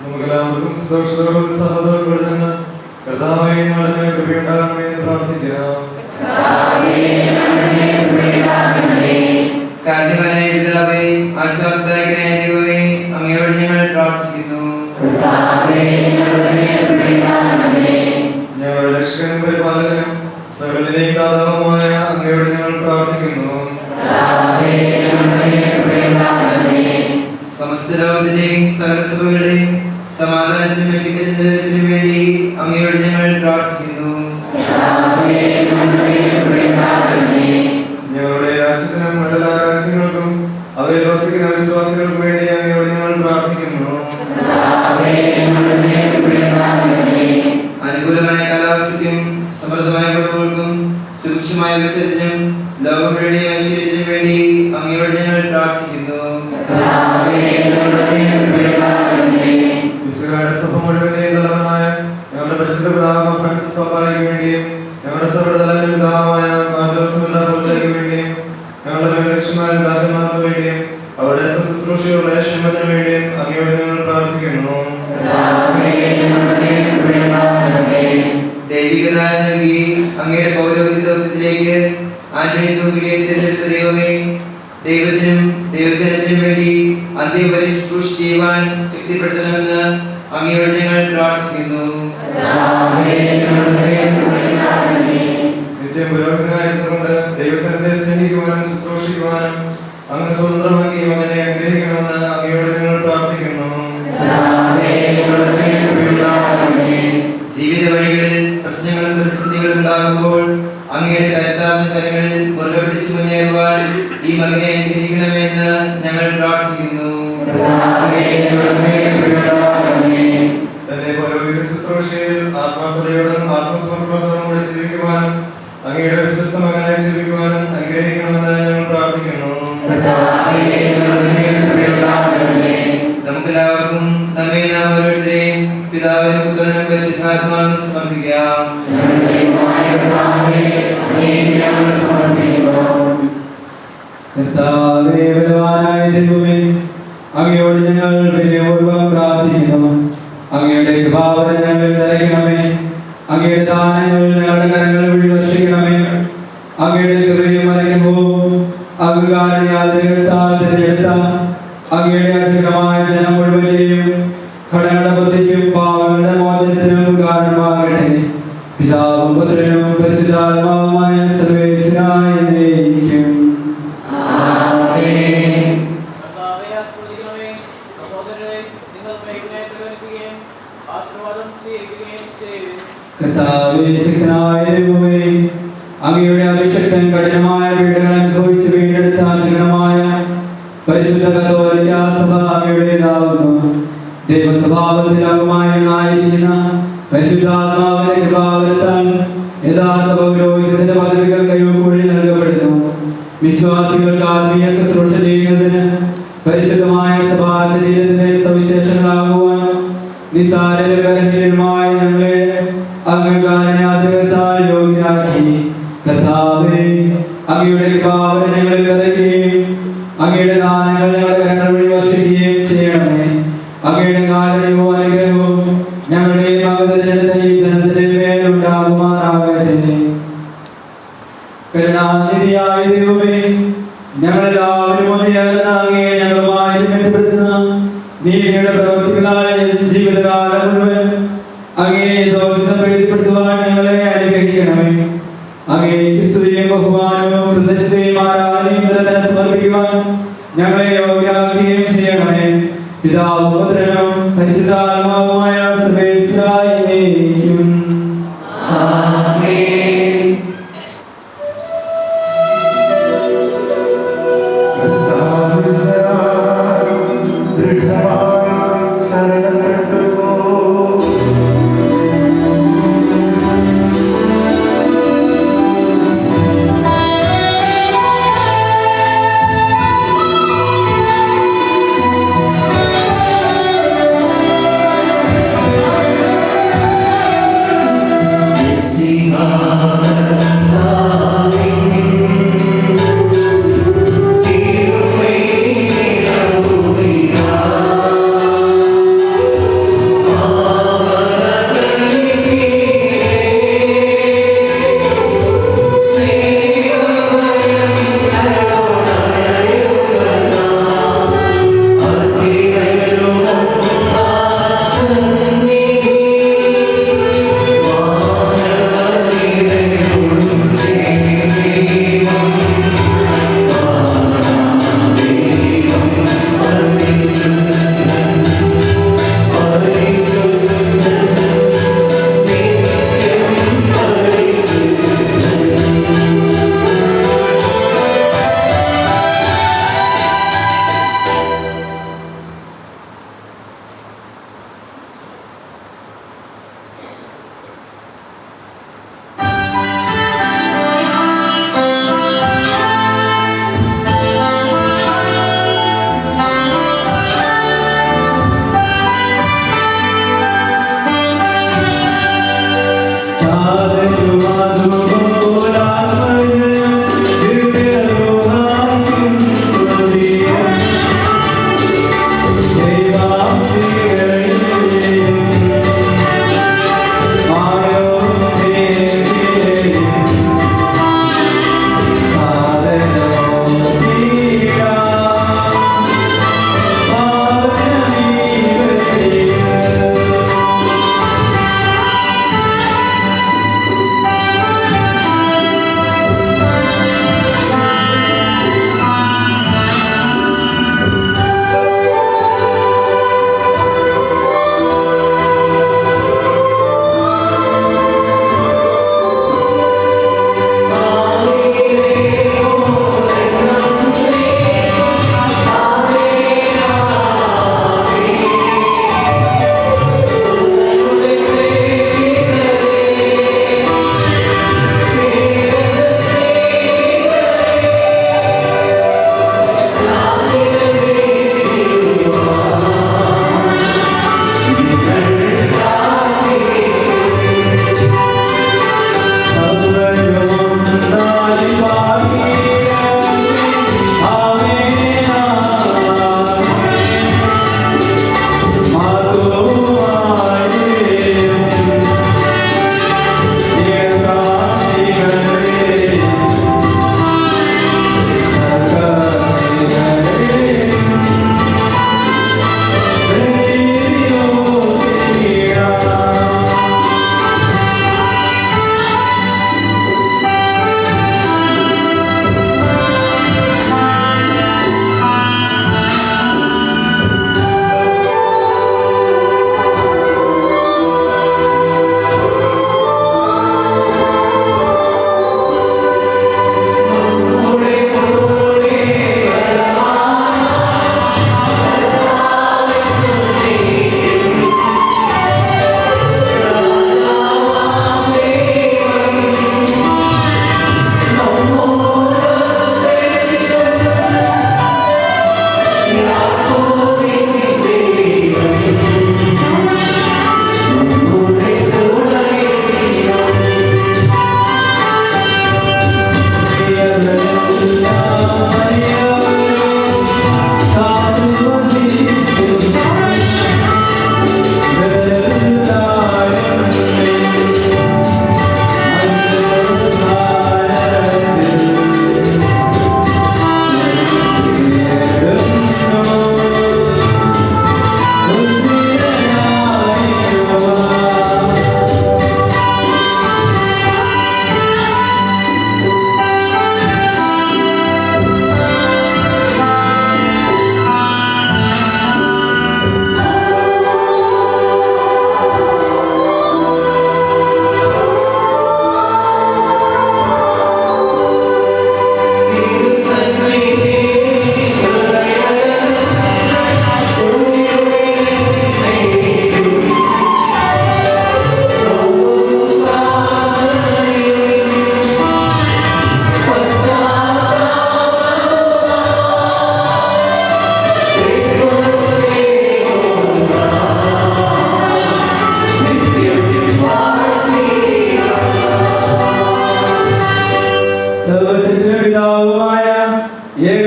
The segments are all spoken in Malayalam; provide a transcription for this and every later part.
നമുക്കെല്ലാവർക്കും സന്തോഷത്തോടും സഹോദരത്തോടെ നിന്ന് കർത്താവേ ഞങ്ങളുടെ മേൽ കൃപയുണ്ടാകണമേ എന്ന് പ്രാർത്ഥിക്കാം. കാരുണ്യവാനായ പിതാവേ, ആശ്വാസദായകനായ ദൈവമേ, അങ്ങയോട് ഞങ്ങൾ പ്രാർത്ഥിക്കുന്നു. ഞങ്ങളുടെ രക്ഷകനും പരിപാലകനും സകലത്തിന്റെയും ദാതാവുമായ അങ്ങയോട് ഞങ്ങൾ പ്രാർത്ഥിക്കുന്നു. സമസ്ത ലോകത്തിന്റെയും സകല സഭകളുടെയും സമാധാനത്തിനും ഐക്യത്തിനും വേണ്ടി അങ്ങയോട് ഞങ്ങൾ പ്രാർത്ഥിക്കുന്നു. ഞങ്ങളുടെ രാജ്യത്തിനും മറ്റു രാജ്യങ്ങൾക്കും അവയിൽ വസിക്കുന്ന വിശ്വാസികൾക്കും വേണ്ടി അങ്ങയോട് ഞങ്ങൾ പ്രാർത്ഥിക്കുന്നു. അനുകൂലമായ കാലാവസ്ഥയ്ക്കും സമൃദ്ധമായ വിളവുകൾക്കും സുഭിക്ഷമായ വികസനത്തിനും ലോകങ്ങളുടെ ഐശ്വര്യത്തിനും വേണ്ടി അങ്ങയോട് ഞങ്ങൾ പ്രാർത്ഥിക്കുന്നു. വിശുദ്ധരുടെ സഭ മുഴുവന്റെയും തലവനായ ഞങ്ങളുടെ പരിശുദ്ധ പിതാവ് ഫ്രാൻസിസ് പാപ്പായ്ക്ക് വേണ്ടിയും ഞങ്ങളുടെ സഭയുടെ തലവൻ പിതാവായ മാർജോസിലേക്ക് വേണ്ടിയും ഞങ്ങളുടെ മേലധ്യക്ഷന്മാരും ദാസന്മാർക്ക് വേണ്ടിയും അവരുടെ ശുശ്രൂഷയുടെ ക്ഷേമത്തിന് വേണ്ടിയും അങ്ങയോട് ഞങ്ങൾ പ്രാർത്ഥിക്കുന്നു. ദൈവികതായ നൽകി അങ്ങയുടെ പൗരോഹിത്യ ദൗത്യത്തിലേക്ക് ആന്റണി തൂങ്ങിയെ തിരഞ്ഞെടുത്ത ദൈവമേ, ദൈവത്തിനും ദൈവജനത്തിനും വേണ്ടി അന്തിമ ശുശ്രൂഷ ചെയ്യുവാൻ ശക്തിപ്പെടുത്തണമെന്ന് അങ്ങയോട് ഞങ്ങൾ പ്രാർത്ഥിക്കുന്നു. നിത്യം പുരോഹിതനായിരുന്നുകൊണ്ട് ദൈവജനത്തെ സ്നേഹിക്കുവാനും ശുശ്രൂഷിക്കുവാനും അങ്ങ് സ്വതന്ത്രമാക്കി മകനെ അനുഗ്രഹിക്കണമെന്ന് അങ്ങയോട് ഞങ്ങൾ പ്രാർത്ഥിക്കുന്നു. ജീവിത വഴികളിൽ പ്രശ്നങ്ങളും പ്രതിസന്ധികളും ഉണ്ടാകുമ്പോൾ അങ്ങയുടെ കരുത്താർന്ന കരങ്ങളിൽ മുറുകെ പിടിച്ചു മുന്നേറുവാൻ ഈ മകനെ അനുഗ്രഹിക്കണമെന്ന് ഞങ്ങൾ പ്രാർത്ഥിക്കുന്നു. തന്റെ പൗരോഹിത്യ ശുശ്രൂഷയിൽ ആത്മാർത്ഥതയോടും ആത്മസമർപ്പണത്തോടും കൂടി ജീവിക്കുവാനും അങ്ങയുടെ വിശ്വസ്ത മകനായി ജീവിക്കുവാനും അനുഗ്രഹിക്കണമെന്ന് ഞങ്ങൾ പ്രാർത്ഥിക്കുന്നു. നമുക്കെല്ലാവർക്കും നമ്മെ നാം ഓരോരുത്തരെയും പിതാവിനും പുത്രനും പരിശുദ്ധാത്മാവിനും സമർപ്പിക്കാം. കർത്താവേ, ബലവാനായ ദൈവമേ, അങ്ങയോട് ഞങ്ങൾ വിനയപൂർവ്വം പ്രാർത്ഥിക്കുന്നു. അങ്ങയുടെ കൃപാവരം ഞങ്ങളിൽ നിറയ്ക്കണമേ. അങ്ങയുടെ ദാനങ്ങൾ ഞങ്ങളുടെ കരങ്ങൾ വഴി വർഷിക്കണമേ. അങ്ങയുടെ കൃപയും അനുഗ്രഹവും അംഗീകാരയാത്രകൾത്താൽ തിരഞ്ഞെടുത്ത അങ്ങയുടെ അസുഖമായ ജനം മുഴുവനെയും കടങ്ങളുടെ ബുദ്ധിക്കും പാവങ്ങളുടെ മോചനത്തിനും കാരണമാകട്ടെ. പിതാവും പുത്രനും പരിശുദ്ധാത്മാവുമായ സർവേശ്വരനായ എന്നേക്കും. കർത്താവേ, ശക്തനായ ദൈവമേ, അങ്ങയുടെ അഭിഷക്തൻ കഠിനമായ പീഡകൾ അനുഭവിച്ച് വീണ്ടെടുത്ത ആചരണമായ പരിശുദ്ധ കത്തോലിക്ക സഭ അങ്ങയുടേതാകുന്നു. ദൈവസ്വഭാവത്തിൽ അംഗമായിരിക്കുന്ന പരിശുദ്ധാത്മാവിന്റെ കൃപാവരത്താൽ യഥാർത്ഥ പൗരോഹിത്യത്തിന്റെ പദവികൾ കൈവഴി നൽകപ്പെടുന്നു. വിശ്വാസികൾക്ക് ആത്മീയ ശുശ്രൂഷ ചെയ്യുന്നതിന് പരിശുദ്ധമായ സഭാ ശരീരത്തിന്റെ സവിശേഷങ്ങളാകുവാൻ നിസാരരും ബലഹീനരുമായ ഞങ്ങളെ അംഗീകാരയാത്രകത്താൽ യോഗ്യരാക്കി. കർത്താവേ, അങ്ങയുടെ കൃപാവരം ഞങ്ങളിൽ നിറയ്ക്കുകയും അങ്ങയുടെ ദാനങ്ങൾ ഞങ്ങളുടെ കരങ്ങൾ വഴി വർഷിക്കുകയും ചെയ്യണമേ. അങ്ങയുടെ കാരുണ്യവും അനുഗ്രഹവും ഞങ്ങളുടെയും അങ്ങയുടെ ഈ ജനത്തിന്റെ മേലുണ്ടാകുമാറാകട്ടെ. കരുണാനിധിയായ ദൈവമേ, ഞങ്ങളെല്ലാവരും അങ്ങയെ ഞങ്ങളുമായി ബന്ധപ്പെടുത്തുന്ന നീതിയുടെ പ്രവൃത്തികളാൽ ജീവിതകാലം മുഴുവൻ അങ്ങയെ ദോഷത്തെ പ്രീതിപ്പെടുത്തുവാൻ ഞങ്ങളെ അനുഗ്രഹിക്കണമേ. അങ്ങേക്ക് സ്തുതിയും ബഹുമാനവും കൃതജ്ഞതയും ആരാധനയും നിരന്തരം സമർപ്പിക്കുവാൻ ഞങ്ങളെ യോഗ്യരാക്കുകയും ചെയ്യണമേ. പിതാവും പുത്രനും പരിശുദ്ധാത്മാവുമായ സർവേശ്വരനായ എന്നേക്കും. ആമേൻ. Amen.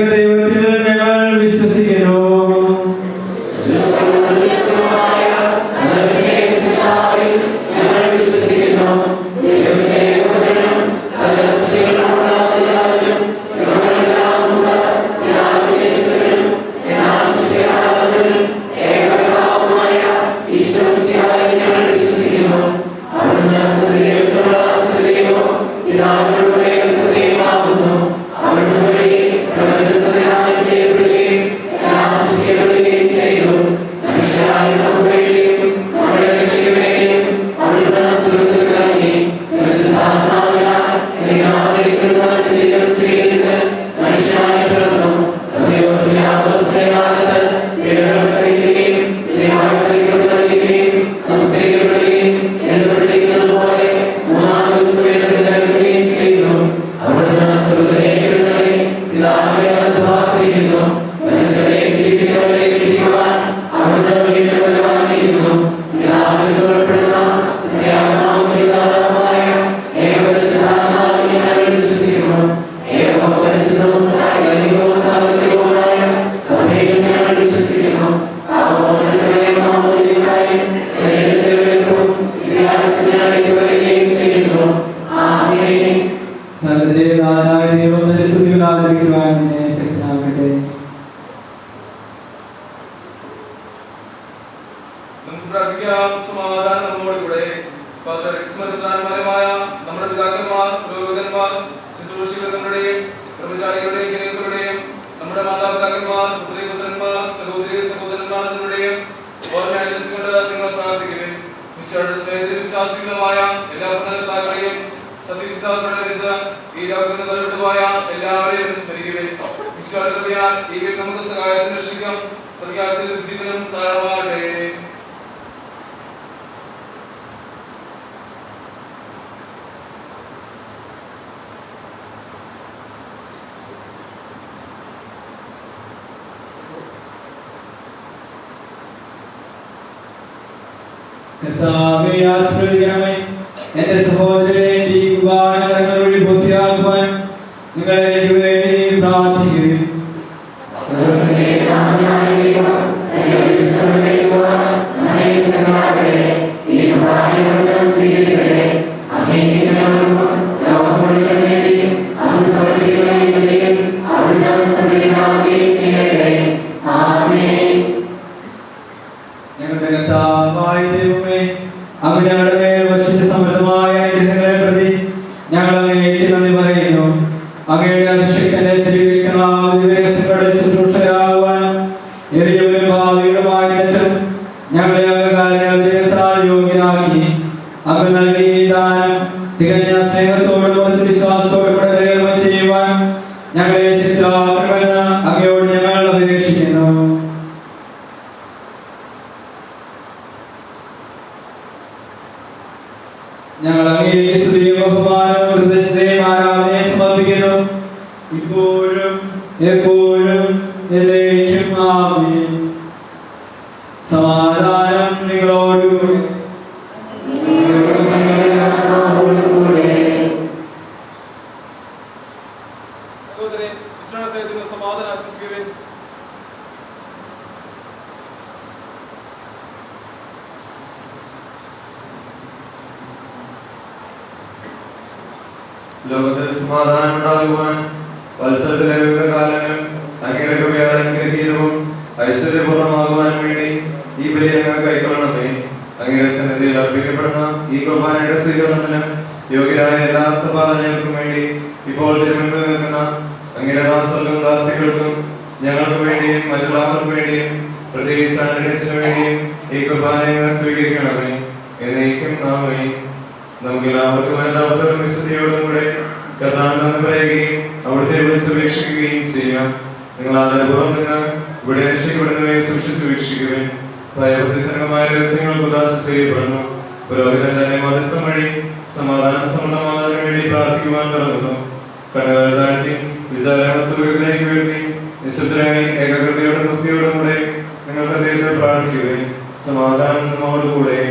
ഏകദൈവത്തിൽ ഞങ്ങൾ വിശ്വസിക്കുന്നു. കർത്താവേ, ആശ്രയിക്കണമേ. എന്റെ സഹോദരനെ ഈ ഉപകാരങ്ങൾ വഴി പൂർത്തിയാക്കുവാൻ നിങ്ങൾ എനിക്ക് വേണ്ടി പ്രാർത്ഥിക്കുകയും ഞങ്ങളുടെ കർത്താവായ ദൈവമേ, അങ്ങ് ഞങ്ങളുടെ മേൽ വർഷിച്ച സമൃദ്ധമായ അനുഗ്രഹങ്ങളെ പ്രതി ഞങ്ങൾ അങ്ങേക്ക് നന്ദി പറയുന്നു. അങ്ങയുടെ അഭിഷേകത്തിന്റെ സ്ഥിരീകരിക്കുന്ന ശുശ്രൂഷകരാകുവാൻ എളിയവരും ഭാവികളുമായ തെറ്റും ഞങ്ങളെ അംഗീകാരത്താൽ യോഗ്യരാക്കി. അങ്ങ് നൽകിയ ദാനം തികഞ്ഞ സ്നേഹത്തോടും വിശ്വാസത്തോടും കൂടെ കൈകാര്യം ചെയ്യുവാൻ ഞങ്ങളെ ചിത്രാക്കണമെന്ന് അങ്ങയോട് ഞങ്ങൾ അപേക്ഷിക്കുന്നു. ഞങ്ങൾ അങ്ങേക്ക് സ്തുതിയും ബഹുമാനവും കൃതജ്ഞതയും ആരാധനയും സമർപ്പിക്കുന്നു, ഇപ്പോഴും എപ്പോഴും എന്നേക്കും. ആമേൻ. സമാധാനം നിങ്ങളോടുകൂടി. സമാധാനം ആശംസിക്കുവിൻ. ലോകത്തിൽ സമാധാനം ഉണ്ടാകുവാൻ വത്സരത്തിലെ വിവിധ കാലങ്ങൾ അങ്ങയുടെ കൃപയാൽ അനുഗ്രഹീതവും ഐശ്വര്യപൂർണ്ണമാകുവാൻ വേണ്ടി ഈ ബലി അങ്ങ് കൈക്കൊള്ളണമേ. അങ്ങയുടെ സന്നിധിയിൽ അർപ്പിക്കപ്പെടുന്ന ഈ കുർബാനയുടെ സ്വീകരണത്തിന് യോഗ്യരായ എല്ലാ സഭാജനങ്ങൾക്കും വേണ്ടി ഇപ്പോൾ തിരുമുൻപിൽ നിൽക്കുന്ന അങ്ങയുടെ ദാസർക്കും ദാസികൾക്കും ഞങ്ങൾക്ക് വേണ്ടിയും മറ്റുള്ളവർക്കും വേണ്ടിയും പ്രത്യേകിച്ച് ആന്റണീസിന് വേണ്ടിയും ഈ കുർബാനയെ സ്വീകരിക്കണമേ. എന്നേക്കും ആമേൻ. നമുക്ക് എല്ലാവർക്കും അനുതാപത്തോടും വിശുദ്ധിയോടും കൂടെ കർത്താവിനെ നന്ദി പറയുകയും അവിടുത്തെ വിളിച്ചപേക്ഷിക്കുകയും ചെയ്യാം. നിങ്ങൾ ആദരപൂർവ്വം നിന്ന് ഇവിടെ അനുഷ്ഠിക്കപ്പെടുന്നവയെ സൂക്ഷിച്ച് വീക്ഷിക്കുകയും ഭയഭക്തിസംഗമായ രഹസ്യങ്ങൾ ഉദാസ ചെയ്യപ്പെടുന്നു. പുരോഹിതൻ തന്നെ മധ്യസ്ഥം വഴി സമാധാനം സമൃദ്ധമാകുന്നതിന് വേണ്ടി പ്രാർത്ഥിക്കുവാൻ തുടങ്ങുന്നു. കണ്ണുകൾ താഴ്ത്തി വിശാലമായ സുഖത്തിലേക്ക് വരുത്തി നിശബ്ദരായി ഏകാഗ്രതയോടും ഭക്തിയോടും കൂടെ നിങ്ങൾ ഹൃദയത്തിൽ പ്രാർത്ഥിക്കുകയും സമാധാനം നമ്മോടുകൂടെ.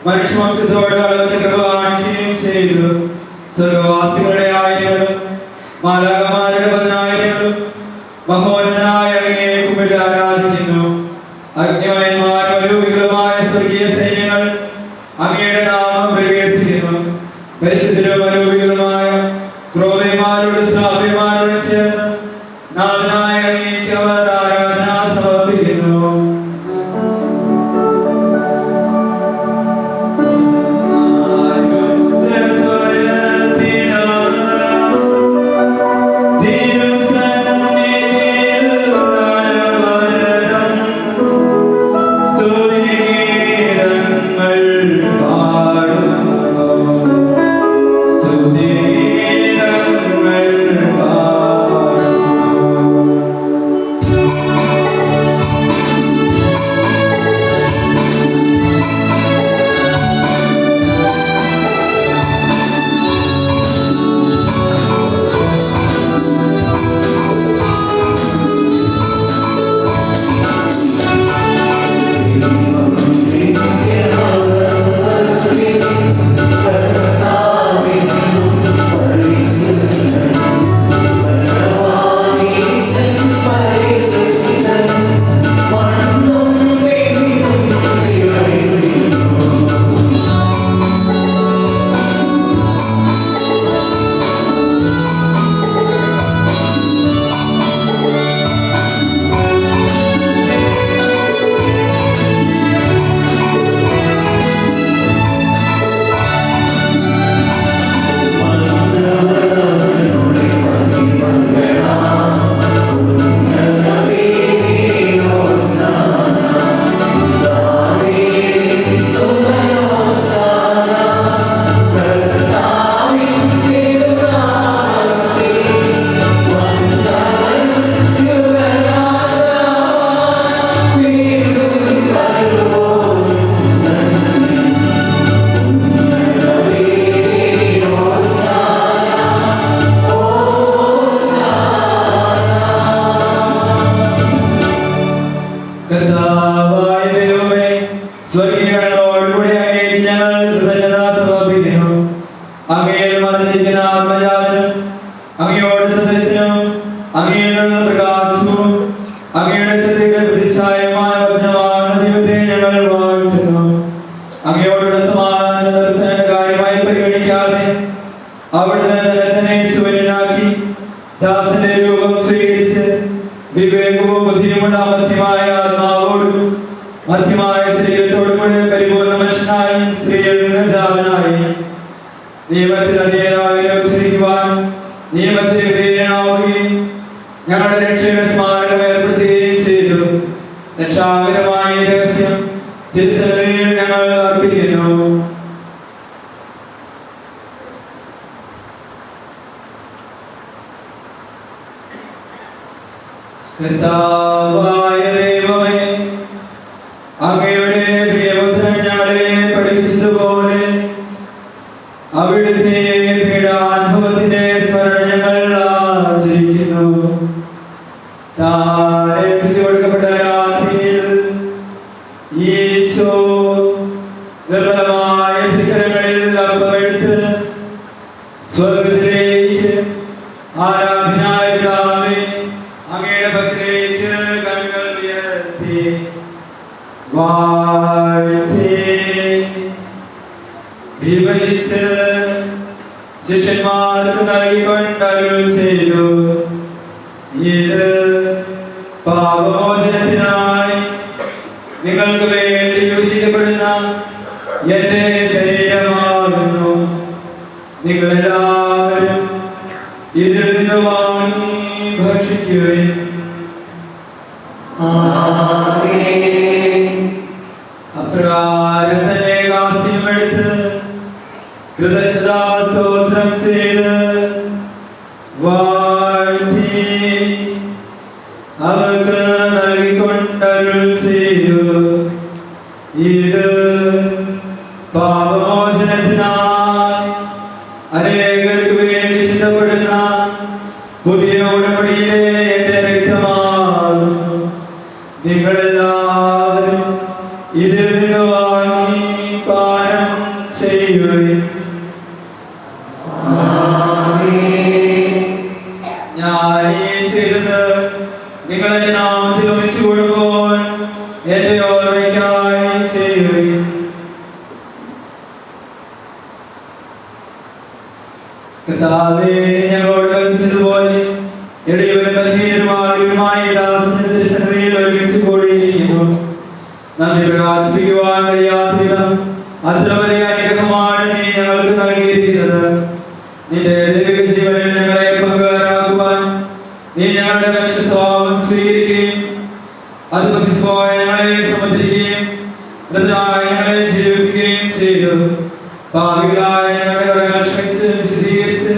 മനുഷ്യവംശത്തോട് അളവത്തെ കൃപ കാണിക്കുകയും ചെയ്തു. സ്വർഗവാസികളുടെ ആയിരങ്ങളും മാലാഖമാരുടെ പതിനായിരങ്ങളും മഹോന്നതനായ അങ്ങയെ കുമ്പിട്ട് ആരാധിക്കുന്നു. അഗ്നിമയന്മാരും അരൂപികളുമായ സ്വർഗീയ സൈന്യങ്ങൾ അങ്ങയുടെ നാമം പ്രകീർത്തിക്കുന്നു. പരിശുദ്ധരും അരൂപികളുമായ ക്രോവന്മാരോട് ശ്രാവ്യന്മാരോട് ചേർന്ന് നാഥനായ അങ്ങേക്ക് അവർ ആരാധന സമർപ്പിക്കുന്നു. കർത്താവായ ദൈവമേ, അങ്ങയുടെ പ്രിയപുത്രൻ ഞങ്ങളെ പഠിപ്പിച്ചതുപോലെ അവിടുത്തെ പീഡാനുഭവത്തിന്റെ സ്മരണ ഞങ്ങൾ ആചരിക്കുന്നു. താൻ ഏൽപ്പിച്ചു കൊടുക്കപ്പെട്ട രാത്രിയിൽ ഈശോ നിർമ്മലമായ തിരുക്കരങ്ങളിൽ അപ്പമെടുത്ത് സ്വർഗ്ഗത്തിലേക്ക് ആരാധനായ പിതാവേ അങ്ങയുടെ പക്കലേക്ക് കണ്ണുകൾ ഉയർത്തി വാഴ്ത്തി വിഭജിച്ച് ശിഷ്യന്മാർക്ക് നൽകിക്കൊണ്ട് അരുൾ ചെയ്തു. ഇത് പാപമോചനത്തിനായി നിങ്ങൾക്ക് വേണ്ടി വിഭജിക്കപ്പെടുന്ന എന്റെ ശരീരമാകുന്നു. നിങ്ങളെല്ലാവരും ഇതിൽ നിന്ന് വാങ്ങി ഭക്ഷിക്കുകയും അപ്രകാരം തന്നെ കാസ്യമെടുത്ത് കൃതജ്ഞതാ സ്തോത്രം ചെയ്ത് വാഴ്ത്തി അവർക്ക് നൽകിക്കൊണ്ടരുൾ ചെയ്തു. ഇത് പാപമോചനത്തിനായി അനേകർക്ക് വേണ്ടി ചിന്തപ്പെടുന്ന പുതിയ ഉടമ്പടിയിലെ എന്റെ രക്തമാകുന്നു. നിങ്ങളെല്ലാവരും ഇതിൽ നിന്ന് വാങ്ങി പാനം വായിക്കായി ചെയ്യുകയും കർത്താവേ, ഞങ്ങളോട് കൽപ്പിച്ചതുപോലെ എളിയവരും ബലഹീനരുമായ ദാസന്റെ തിരുസന്നിധിയിൽ ഒരുമിച്ച് കൂടിയിരിക്കുന്നു. നന്ദി പ്രകാശിപ്പിക്കുവാൻ കഴിയാത്ത വിധം അത്ര വലിയ അനുഗ്രഹമാണ് നീ ഞങ്ങൾക്ക് നൽകിയിരിക്കുന്നത്. നിന്റെ ദൈവിക ജീവനിൽ ഞങ്ങളെ പങ്കുകാരാക്കുവാൻ നീ ഞങ്ങളുടെ മനുഷ്യ സ്വഭാവം സ്വീകരിക്കുകയും അത് പതിച്ചുപോയ ഞങ്ങളെ സമുദ്രിക്കുകയും മൃതരായ ഞങ്ങളെ ജീവിപ്പിക്കുകയും ചെയ്തു. പാപികളായ ഞങ്ങളുടെ കടങ്ങൾ ക്ഷമിച്ച് വിശദീകരിച്ച്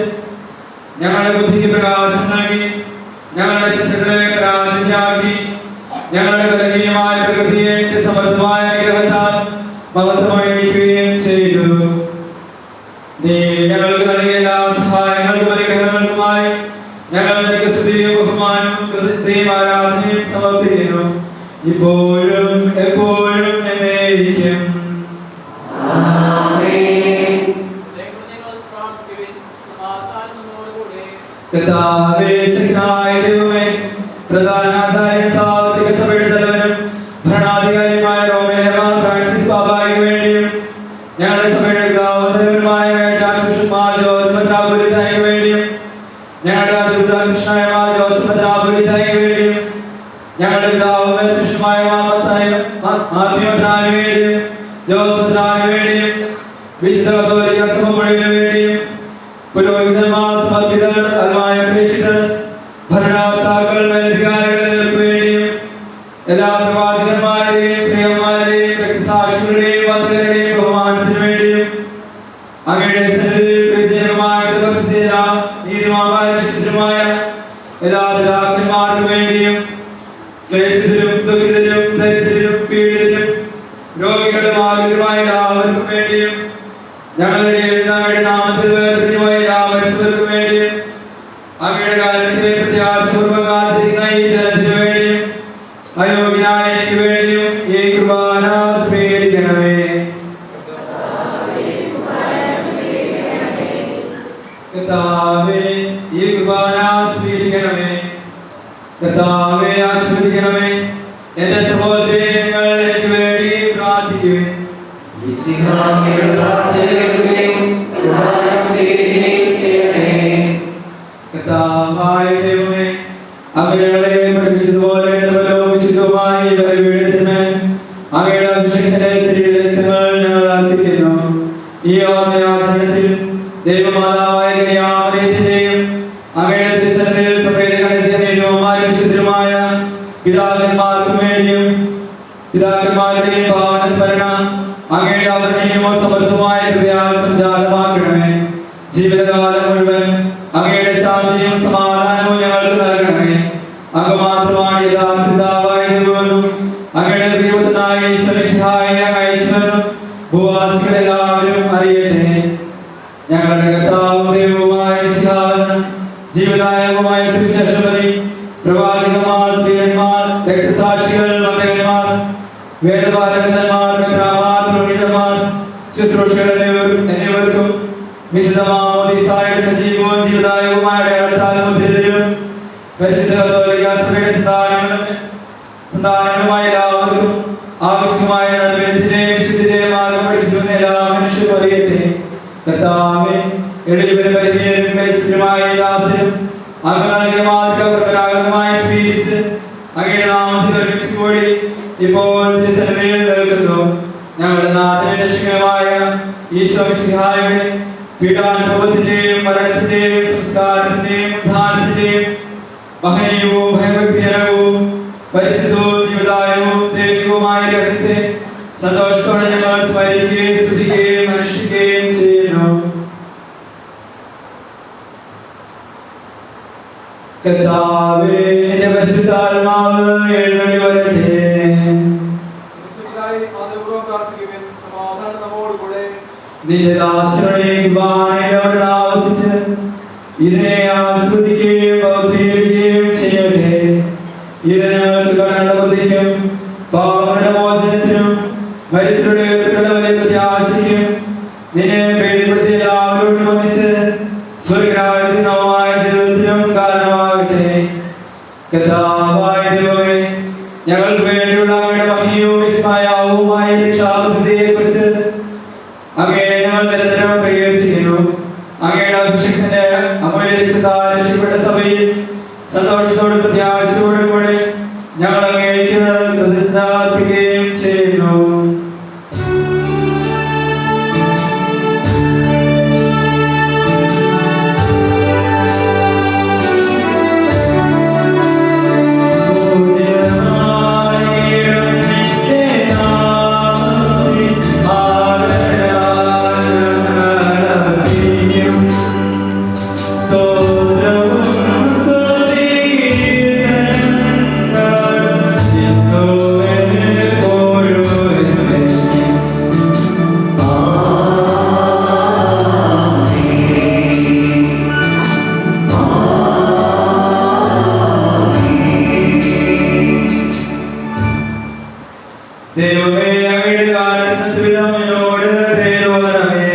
ഞങ്ങളുടെ ബുദ്ധിക്ക് പ്രകാശം നൽകി ഞങ്ങളുടെ ചിന്തകളെ പരാജിതരാക്കി ഞങ്ങളുടെ ബലഹീനമായ പ്രകൃതിയെ സമർത്ഥമായ അനുഗ്രഹത്താൽ മഹത്വമണിയിക്കുകയും ചെയ്തു. നീ ഞങ്ങൾക്ക് നൽകിയ എല്ലാ സഹായങ്ങൾക്കും അനുഗ്രഹങ്ങൾക്കുമായി ഞങ്ങൾ നിനക്ക് സ്തുതിയും ബഹുമാനവും കൃതജ്ഞതയും ആരാധനയും സമർപ്പിക്കുന്നു, ഇപ്പോഴും എപ്പോഴും എന്നേക്കും. കർത്താവേ, ശക്തനായ ദൈവമേ, പ്രധാന ആചാര്യൻ സാർവത്രിക സഭയുടെ തലവനും ഭരണാധികാരിയുമായ റോമേലമാർ ഫ്രാൻസിസ് പാപ്പായ്ക്ക് വേണ്ടിയും ഞങ്ങളുടെ സഭയുടെ പിതാവുമായ ജോസഫ് മെത്രാപ്പൊലീത്തായ്ക്ക് വേണ്ടിയും ഞങ്ങളുടെ അതിർദാകൃഷ്ണനായ ജോസഫ് മെത്രാപ്പൊലീത്തായ്ക്ക് വേണ്ടിയും ഞങ്ങളുടെ പിതാവും മെത്രാനുമായ മാത്യുമെത്രാന് വേണ്ടിയും ജോസഫ് മെത്രാന് വേണ്ടിയും വിശുദ്ധ കത്തോലിക്ക സഭ മുഴുവന് വേണ്ടിയും പുരോഹിതന്മാർ, സമർപ്പിതർ, അൽമായ പ്രേക്ഷിതർ, ഭരണകർത്താക്കൾ, മേലധികാരികൾ എന്നിവർക്ക് വേണ്ടിയും എല്ലാ പ്രവാചകന്മാരുടെയും സ്നേഹന്മാരുടെയും രക്തസാക്ഷികളുടെയും വധകരുടെയും ബഹുമാനത്തിനു വേണ്ടിയും അങ്ങയുടെ സന്നിധിയിൽ പ്രീതിജനകമായ നീതിമാന്മാരും വിശുദ്ധരുമായ എല്ലാ പിതാക്കന്മാർക്കും വേണ്ടിയും ക്ലേശിതരും ദുഃഖിതരും ദരിദ്രരും പീഡിതരും രോഗികളും ആകുലരുമായ എല്ലാവർക്കും വേണ്ടിയും ഞങ്ങളുടെ അങ്ങയുടെ നാമത്തിൽ വേർതിരിവായ എല്ലാ മനുഷ്യർക്കും വേണ്ടിയും അങ്ങയുടെ കാലത്തെ പ്രത്യാശപൂർവ്വം കാത്തിരിക്കുന്ന ഈ ജനത്തിനു വേണ്ടിയും അയോഗ്യനായ എനിക്ക് വേണ്ടിയും ഈ കുർബാന സ്വീകരിക്കണമേ. കർത്താവേ, ഈ കുർബാന സ്വീകരിക്കണമേ. കർത്താവേ, ആസ്വദിക്കണമേ. എന്റെ സഹോദരനെ നിങ്ങൾ എനിക്ക് വേണ്ടി പ്രാർത്ഥിക്കുവിൻ. കർത്താവായ ദൈവമേ, അങ്ങ് ഞങ്ങളെ പഠിപ്പിച്ചതുപോലെ പ്രലോഭിച്ചതുമായ അങ്ങയുടെ അഭിഷേകത്തിന്റെ ശരീരങ്ങൾ ഞങ്ങൾ അർപ്പിക്കുന്നു. ഈ ഓർമ്മയാചരണത്തിൽ ദൈവമാതാവായ കന്യാമറിയത്തിന്റെയും അങ്ങയുടെ തിരുസന്നിധിയിൽ സഭയിൽ കണ്ടെത്തിയ നീതിമാന്മാരും വിശുദ്ധരുമായ പിതാക്കന്മാർക്കും വേണ്ടിയും പിതാക്കന്മാരുടെയും പാവനസ്മരണ അങ്ങയുടെ അവർണ്ണീയമോ സമൃദ്ധമായ കൃപയാൽ സഞ്ചാരമാക്കണമേ. ജീവിതകാലം മുഴുവൻ അങ്ങയുടെ ശാന്തിയും സമാധാനവും ഞങ്ങൾക്ക് നൽകണമേ. അങ്ങ് മാത്രമാണ് യഥാർത്ഥ പിതാവായ ദൈവമെന്നും അങ്ങയുടെ ദൈവത്തിനായ ഈശ്വരസഹായം അയച്ചുവെന്നും ഭൂവാസികളെല്ലാവരും അറിയട്ടെ. ഞങ്ങളുടെ കർത്താവും ദൈവവുമായ മിശിഹായെന്ന് ജീവദായകമായ സുവിശേഷം വഴി പ്രവാചകന്മാർ, സ്ത്രീയന്മാർ, രക്തസാക്ഷികൾ, വന്ദകന്മാർ, വേദപാരകന്മാർ, മെത്രാന്മാർ, പുരോഹിതന്മാർ, ശുശ്രൂഷകൾ എന്നിവർക്കും വിശുദ്ധ മാമോദീസായുടെ സജീവവും ജീവദായകവുമായ അടയാളത്താൽ മുദ്രിതരും പരിശുദ്ധ കത്തോലിക്ക സഭയുടെ സന്താനങ്ങളുമായ എല്ലാവർക്കും ആവശ്യമായ നന്മത്തിന്റെയും വിശുദ്ധിയുടെയും മാർഗം പഠിച്ചുവെന്ന് എല്ലാ മനുഷ്യരും അറിയട്ടെ. കർത്താവേ, എളിയവരും ബലഹീനരും ക്ലേശിതരുമായ ദാസരും അങ്ങ് നൽകിയ മാതൃക പരമ്പരാഗതമായി സ്വീകരിച്ച് അങ്ങയുടെ നാമത്തിൽ ഒരുമിച്ച് കൂടി ഇപ്പോൾ തിരുസന്നിധിയിൽ നിൽക്കുന്നു. ഞങ്ങളുടെ നാഥനും രക്ഷകനുമായ ഈശോ മിശിഹായുടെ പീഡാനുഭവത്തിന്റെയും മരണത്തിന്റെയും സംസ്കാരത്തിന്റെയും ഉദ്ധാനത്തിന്റെയും മഹനീയവും ഭയഭക്തിജനകവും പരിശുദ്ധവും ജീവദായകവും ദൈവികവുമായ രഹസ്യത്തെ സന്തോഷത്തോടെ ഞങ്ങൾ സ്മരിക്കുകയും സ്തുതിക്കുകയും അനുഷ്ഠിക്കുകയും ചെയ്യുന്നു. കർത്താവേ, നിന്റെ പരിശുദ്ധാത്മാവ് എഴുന്നള്ളി വരട്ടെ. നിന്റെ ദാസരുടെ കുർബാനയോട് ആവസിച്ച് ഇതിനെ ആസ്വദിക്കുകയും പൗത്രീകരിക്കുകയും ചെയ്യട്ടെ. ഇത് ഞങ്ങൾക്ക് കടങ്ങളുടെ ബുദ്ധിക്കും പാവങ്ങളുടെ മോചനത്തിനും മരിച്ചവരുടെ ഉയർത്തുകളുടെ പ്രത്യാശയ്ക്കും നിന്നെ പ്രീതിപ്പെടുത്തി എല്ലാവരോടും ഒന്നിച്ച് സ്വർഗ്ഗരാജ്യത്തിൽ നവമായ ജീവിതത്തിനും കാരണമാകട്ടെ. കർത്താവായ ദൈവമേ, ഞങ്ങൾക്ക് വേണ്ടിയുള്ള അങ്ങയുടെ മഹിമയും വിസ്മയവും അമൂല്യവുമായ രക്ഷാപദ്ധതിയെക്കുറിച്ച് അങ്ങേ ഞങ്ങൾ നിരന്തരം പ്രകീർത്തിക്കുന്നു. അങ്ങയുടെ അഭിഷേകത്തിന്റെ അമൂല്യ രക്തത്താൽ രക്ഷപ്പെട്ട സഭയിൽ സന്തോഷത്തോടും പ്രത്യാശയോടും കൂടെ ഞങ്ങൾ അങ്ങേക്ക് കൃതജ്ഞത അർപ്പിക്കുകയും ചെയ്യുന്നു. ദൈവമേ, അങ്ങയുടെ കാരുണ്യത്തിനോട് ദയതോന്നണമേ.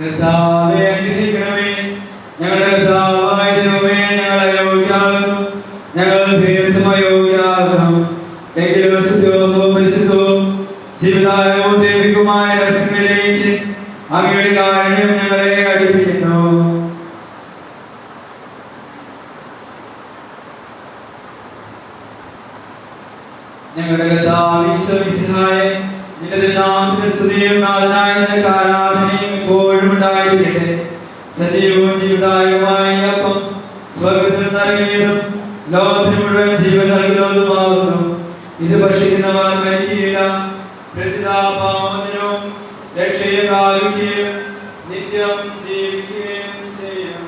കർത്താവേ, അനുഗ്രഹിക്കണമേ. ഞങ്ങളുടെ കർത്താവായ ദൈവമേ, ഞങ്ങൾ അയോഗ്യരാകുന്നു, ഞങ്ങൾ തീർത്തും അയോഗ്യരാകുന്നു. എങ്കിലും ശുദ്ധവും പരിശുദ്ധവും ജീവിതായവും ദൈവികവുമായ രഹസ്യങ്ങളിലേക്ക് അങ്ങയുടെ കാരുണ്യം ഞങ്ങളെ അടുപ്പിക്കുന്നു. ഞങ്ങളുടെ കർത്താവേ, ഈശോമിശിഹായേ, നിന്റെ തിരുനാമത്തിന്റെ സ്തുതിയും നാഥനായ നിനക്ക് ആരാധനയും എപ്പോഴും ഉണ്ടായിരിക്കട്ടെ. സജീവവും ജീവദായകവുമായ ഈ അപ്പം സ്വർഗ്ഗത്തിൽ നിന്നിറങ്ങിയതും ലോകത്തിന് മുഴുവൻ ജീവൻ നൽകുന്നതുമാകുന്നു. ഇത് ഭക്ഷിക്കുന്നവർ മരിക്കുകയില്ല, പ്രതിതാപാമോചനവും രക്ഷയും പ്രാപിക്കുകയും നിത്യം ജീവിക്കുകയും ചെയ്യും.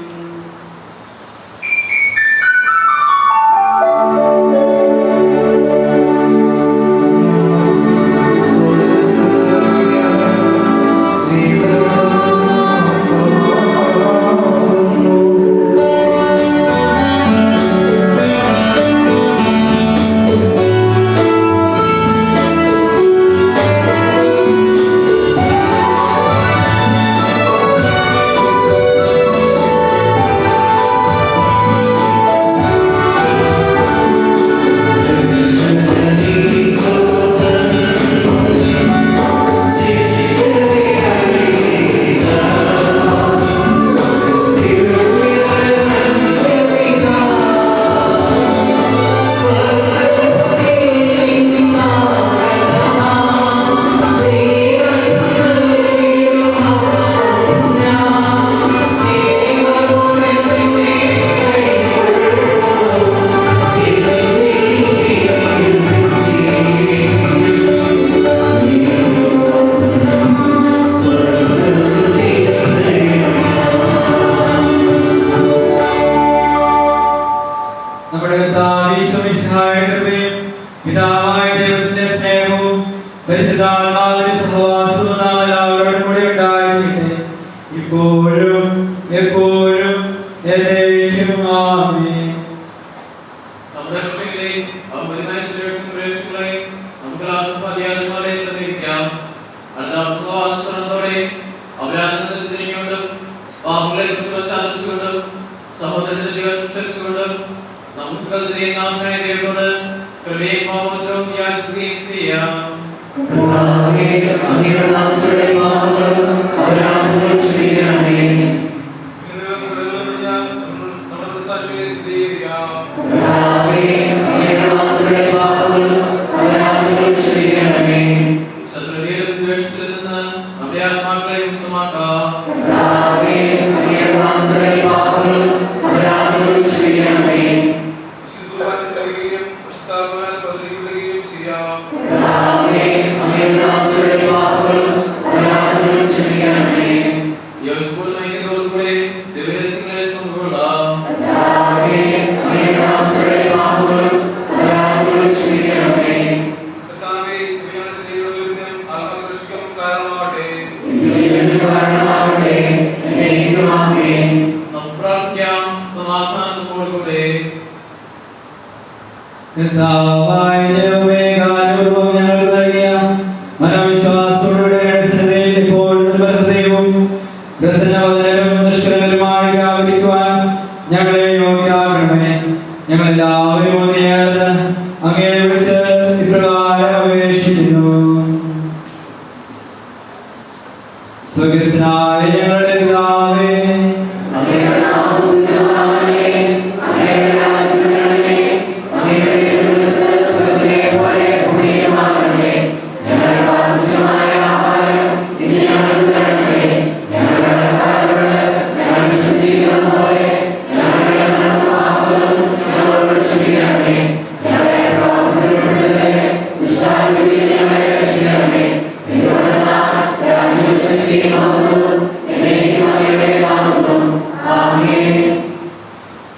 നമ്മുടെ കർത്താവ് ഈശോമിശിഹായുടെ കൃപയും പിതാവായ ദൈവത്തിന്റെ സ്നേഹവും പരിശുദ്ധാത്മാവിന്റെ സഹവാസവും നാം എല്ലാവരോടും കൂടെ ഉണ്ടായിരിക്കട്ടെ, ഇപ്പോഴും എപ്പോഴും എന്നേക്കും. ആമേൻ. നമ്മുടെ രക്ഷകനെയും അമൂല്യമായ ശരീരത്തിനും പ്രവേശികളെയും നമുക്ക് ആത്മപതിയാത്മാരെ സമീപിക്കാം. അനുസരണത്തോടെ അപരാധത്തിൽ തിരിഞ്ഞുകൊണ്ടും പാപങ്ങളെ കുറിച്ച് പശ്ചാത്തലിച്ചുകൊണ്ടും സഹോദരന്റെ അനുസരിച്ചുകൊണ്ടും നമസ്കാരത്തിനെയും നാഥനായ ദൈവത്തോട് കൃപയും പാപമോചനവും യാചിക്കുകയും ചെയ്യാം. ശത്രുതയിലും ദ്വേഷത്തിൽ നിന്ന് നമ്മുടെ ആത്മാക്കളെ മുക്തമാക്കാം. ചെയ്യാം. കർത്താവായ ദൈവമേ, കാലപൂർവ്വം ഞങ്ങൾക്ക് നൽകിയ മനോവിശ്വാസത്തോടെ ശ്രദ്ധയിൽ ഇപ്പോഴും ഹൃദയവും പ്രസന്നവദനരും നിഷ്കളങ്കരുമായി വ്യാപരിക്കുവാൻ ഞങ്ങളെ യോഗ്യരാക്കണമേ. ഞങ്ങളെല്ലാവരും ഒന്നുചേർന്ന് അങ്ങേ വിളിച്ച് ഇപ്രകാരം അപേക്ഷിക്കുന്നു. സ്വർഗ്ഗസ്ഥനായ ഞങ്ങളുടെ പിതാവേ,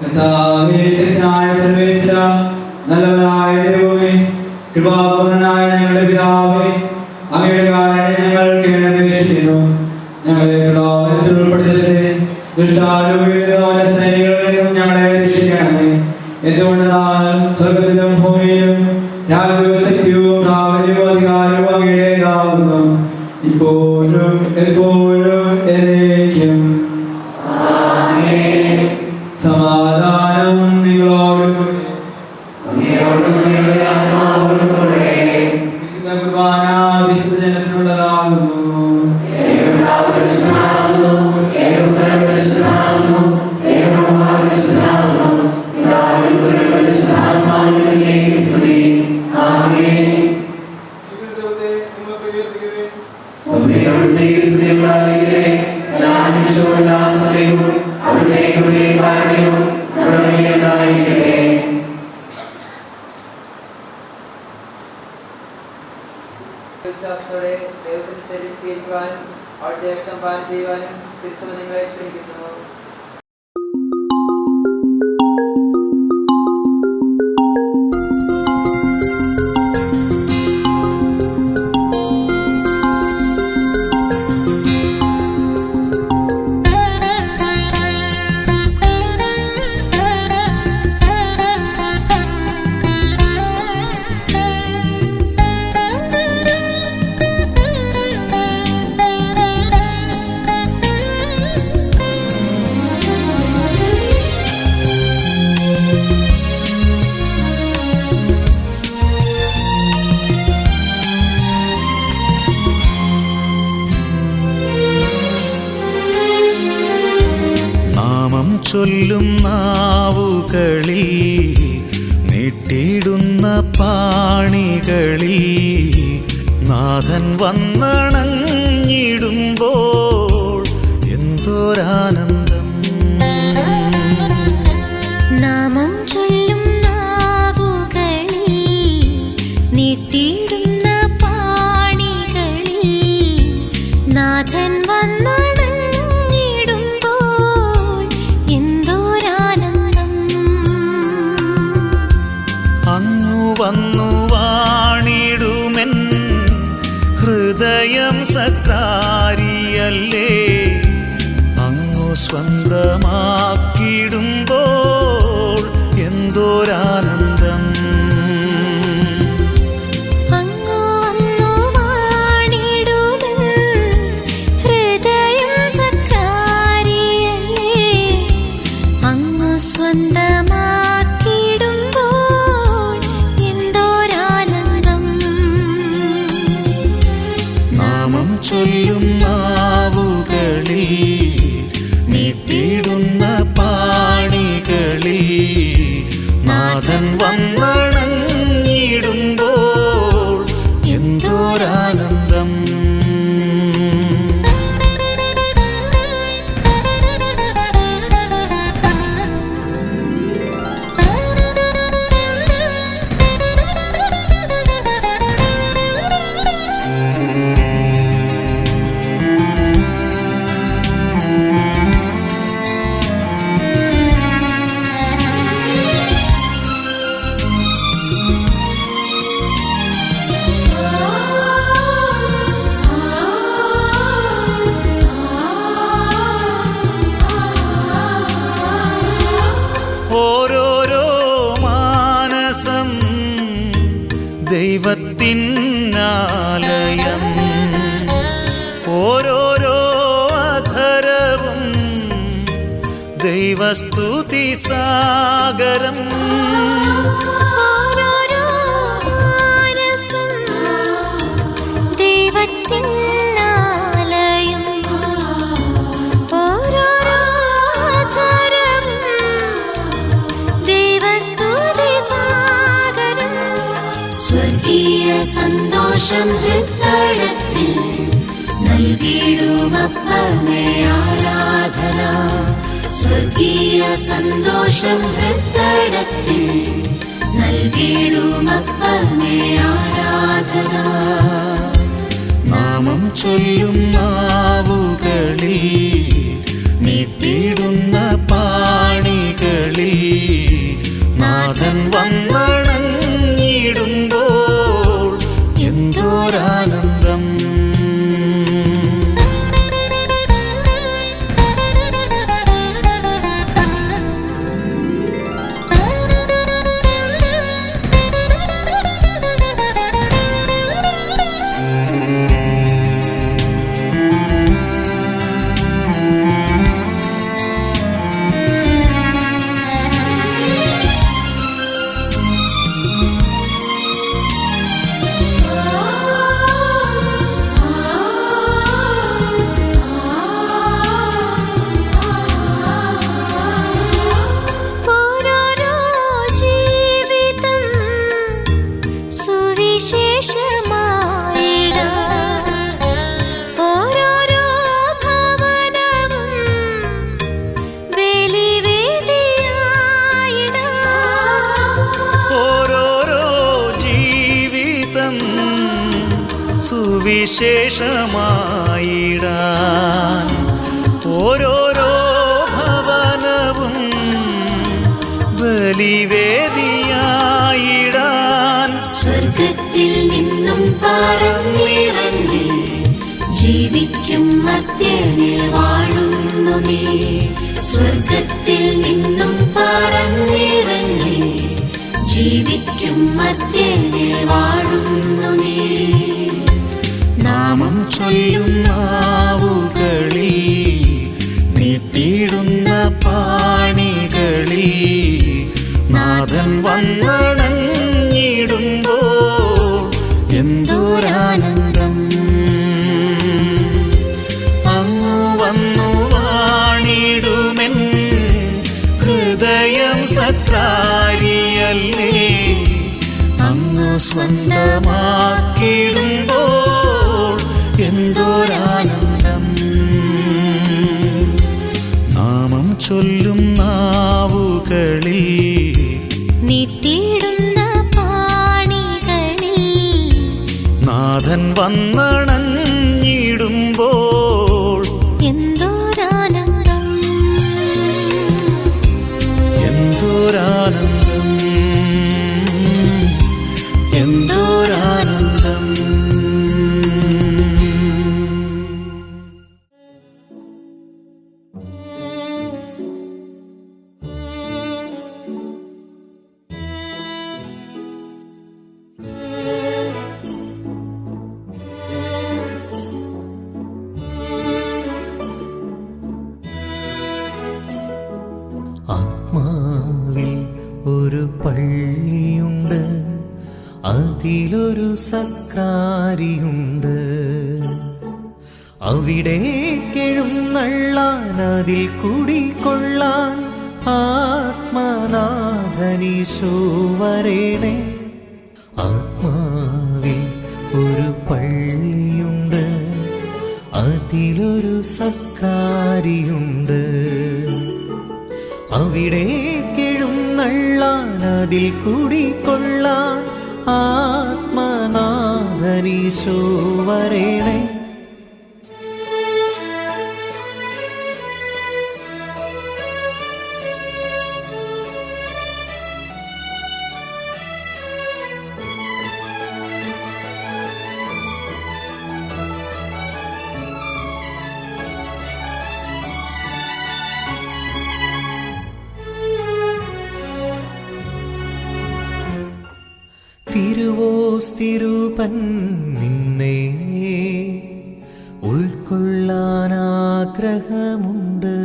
കർത്താവേ, ശക്തനായ സർവ്വേശ്വര, നല്ലവനായ ദൈവമേ, കൃപാപൂർണനായ ഞങ്ങളുടെ പിതാവേ, അങ്ങയുടെ കാരുണ്യം ഞങ്ങൾക്ക് വേണ്ടി അപേക്ഷിക്കുന്നു. ഞങ്ങളെ പ്രലോഭനത്തിൽ ഉൾപ്പെടുത്തരുതേ, ദുഷ്ടാരൂപിയുടെ സൈനികളിൽ നിന്നും ഞങ്ങളെ രക്ഷിക്കണമേ. എന്തുകൊണ്ടെന്നാൽ സ്വർഗ്ഗത്തിലും ഭൂമിയിലും രാജ്യവും ശക്തിയും പ്രാബല്യവും അധികാരവും അങ്ങയുടേതാകുന്നു, ഇപ്പോഴും എപ്പോഴും എന്നേക്കും. സമാധാനം നിങ്ങളോടും വിശുദ്ധ കുർബാന വിശുദ്ധ ജനത്തിനുള്ളതാകുന്നു. വിശ്വാസത്തോടെ ദൈവത്തിന്റെ ശരീരം സ്വീകരിക്കുവാനും അവിടുത്തെ രക്തം പാനം ചെയ്യുവാനും തിരുസഭ നിങ്ങളെ ക്ഷണിക്കുന്നു. ചൊല്ലും നാവുകളിൽ നീട്ടിയിടുന്ന പാണികളിൽ നാഥൻ വന്നണഞ്ഞിടുമ്പോൾ എന്തോരാനന്ദം. നാമം ചൊല്ലും നാവുകളിൽ നീട്ടിയിടുന്ന പാണികളിൽ നാഥൻ വന്നു വാണിടുമെൻ ഹൃദയം സക്രാരിയല്ലേ, അങ്ങു സ്വന്തമാക്കിടുമ്പോൾ എന്തോരാനന്ദം. ചൊല്ലും ദൈവത്തിനാലയം. ഓരോരോ അധരവും ദൈവസ്തുതി സാഗരം. ഓരോരോ മാനസം ദൈവത്തിനാലയം. ഓരോരോ അധരം ദൈവസ്തുതി സാഗരം. സ്വർഗീയ സന്തോഷം ഹൃദയത്തിൽ നൽകിടുമപ്പമേ ആരാധന. സ്വർഗീയ സന്തോഷം ഹൃദയത്തിൽ നൽകിടുമപ്പമേ ആരാധന. നാമം ചൊല്ലും നാവുകളിൽ നീട്ടിടുന്ന പാണികളിൽ നാഥൻ വന്നണഞ്ഞിടുമ്പോൾ എന്തോരാനന്ദം. സുവിശേഷമായിടാൻ ഓരോരോ ഭവനവും ബലിവേദിയായിടാൻ. സ്വർഗത്തിൽ നിന്നും പറന്നിറങ്ങി ജീവിക്കും മധ്യനിൽ വാഴുന്നു നീ. സ്വർഗത്തിൽ നിന്നും പറന്നിറങ്ങി ജീവിക്കും മധ്യനിൽ വാഴുന്നു നീ. നാമം ചൊല്ലും നാവുകളിൽ നീട്ടിടുന്ന പാണികളിൽ നാഥൻ വന്നണഞ്ഞിടുമ്പോൾ എന്തോരാനന്ദം. അങ്ങു വന്നു വാണിടുമെൻ ഹൃദയം സക്രാരിയല്ലേ. അങ്ങു സ്വന്തമാക്കിടുമ്പോൾ എന്തോരാനന്ദം. നാമം ചൊല്ലും നാവുകളിൽ നീട്ടിടുന്ന പാണികളിൽ നാഥൻ വന്നണഞ്ഞിടുമ്പോൾ എന്തോരാനന്ദം. എന്തോരാനന്ദം. എന്തോരാനന്ദം. ആത്മാവിൽ ഒരു പള്ളിയുണ്ട്, അതിലൊരു സക്രാരിയുണ്ട്. അവിടേക്കെഴുന്നള്ളാൻ അതിൽ കുടികൊള്ളാൻ ആത്മനാഥനീശോ വരേണേ. ആത്മാവിൽ ഒരു പള്ളിയുണ്ട്, അതിലൊരു സക്രാരിയുണ്ട്. അവിടേക്കെഴുന്നള്ളാൻ അതിൽ കുടികൊള്ളാൻ ആത്മനാഥനീശോ വരേണേ. തിരുവോസ്തിരൂപൻ നിന്നെ ഉൾക്കൊള്ളാൻ ആഗ്രഹമുണ്ട്.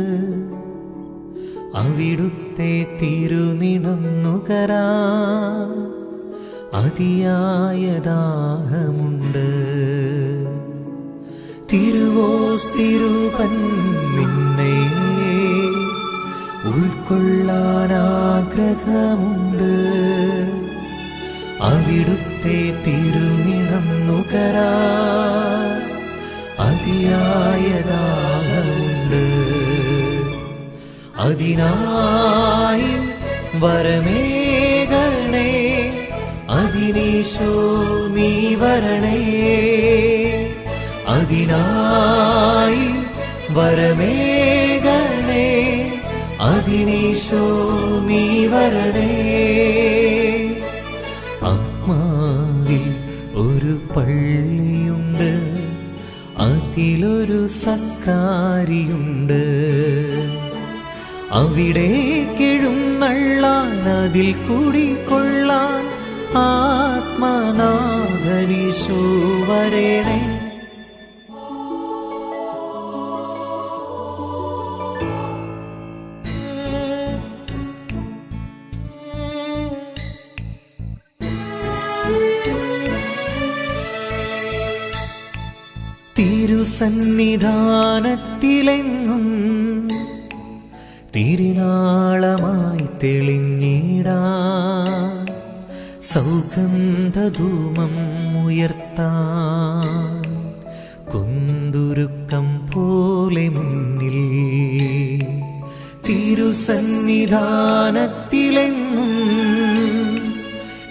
അവിടുത്തെ തിരുനിണം നുകരാൻ അതിയായ ദാഹമുണ്ട്. തിരുവോസ്തിരൂപൻ നിന്നെ ഉൾക്കൊള്ളാൻ ആഗ്രഹമുണ്ട്. അവിടുത്തെ തിരുനിണം നുകരാൻ അതിയായ ദാഹമുണ്ട്. അതിനായി വരമേകണേ, അതിനീശോ നീ വരണേ. അതിനായി വരമേകണേ, അതിനീശോ നീ വരണേ. ആത്മാവിൽ ഒരു പള്ളിയുണ്ട്, അതിലൊരു സക്രാരിയുണ്ട്. അവിടേക്കെഴുന്നള്ളാൻ അതിൽ കുടികൊള്ളാൻ ആത്മനാഥനീശോ വരണേ. തിരുസന്നിധാനത്തിലെങ്ങും തിരുനാളമായി തെളിഞ്ഞിടാൻ സൗഗന്ധധൂമം ഉയർത്താൻ കുന്തുരുക്കം പോലെ മുന്നിൽ. തിരുസന്നിധാനത്തിലെങ്ങും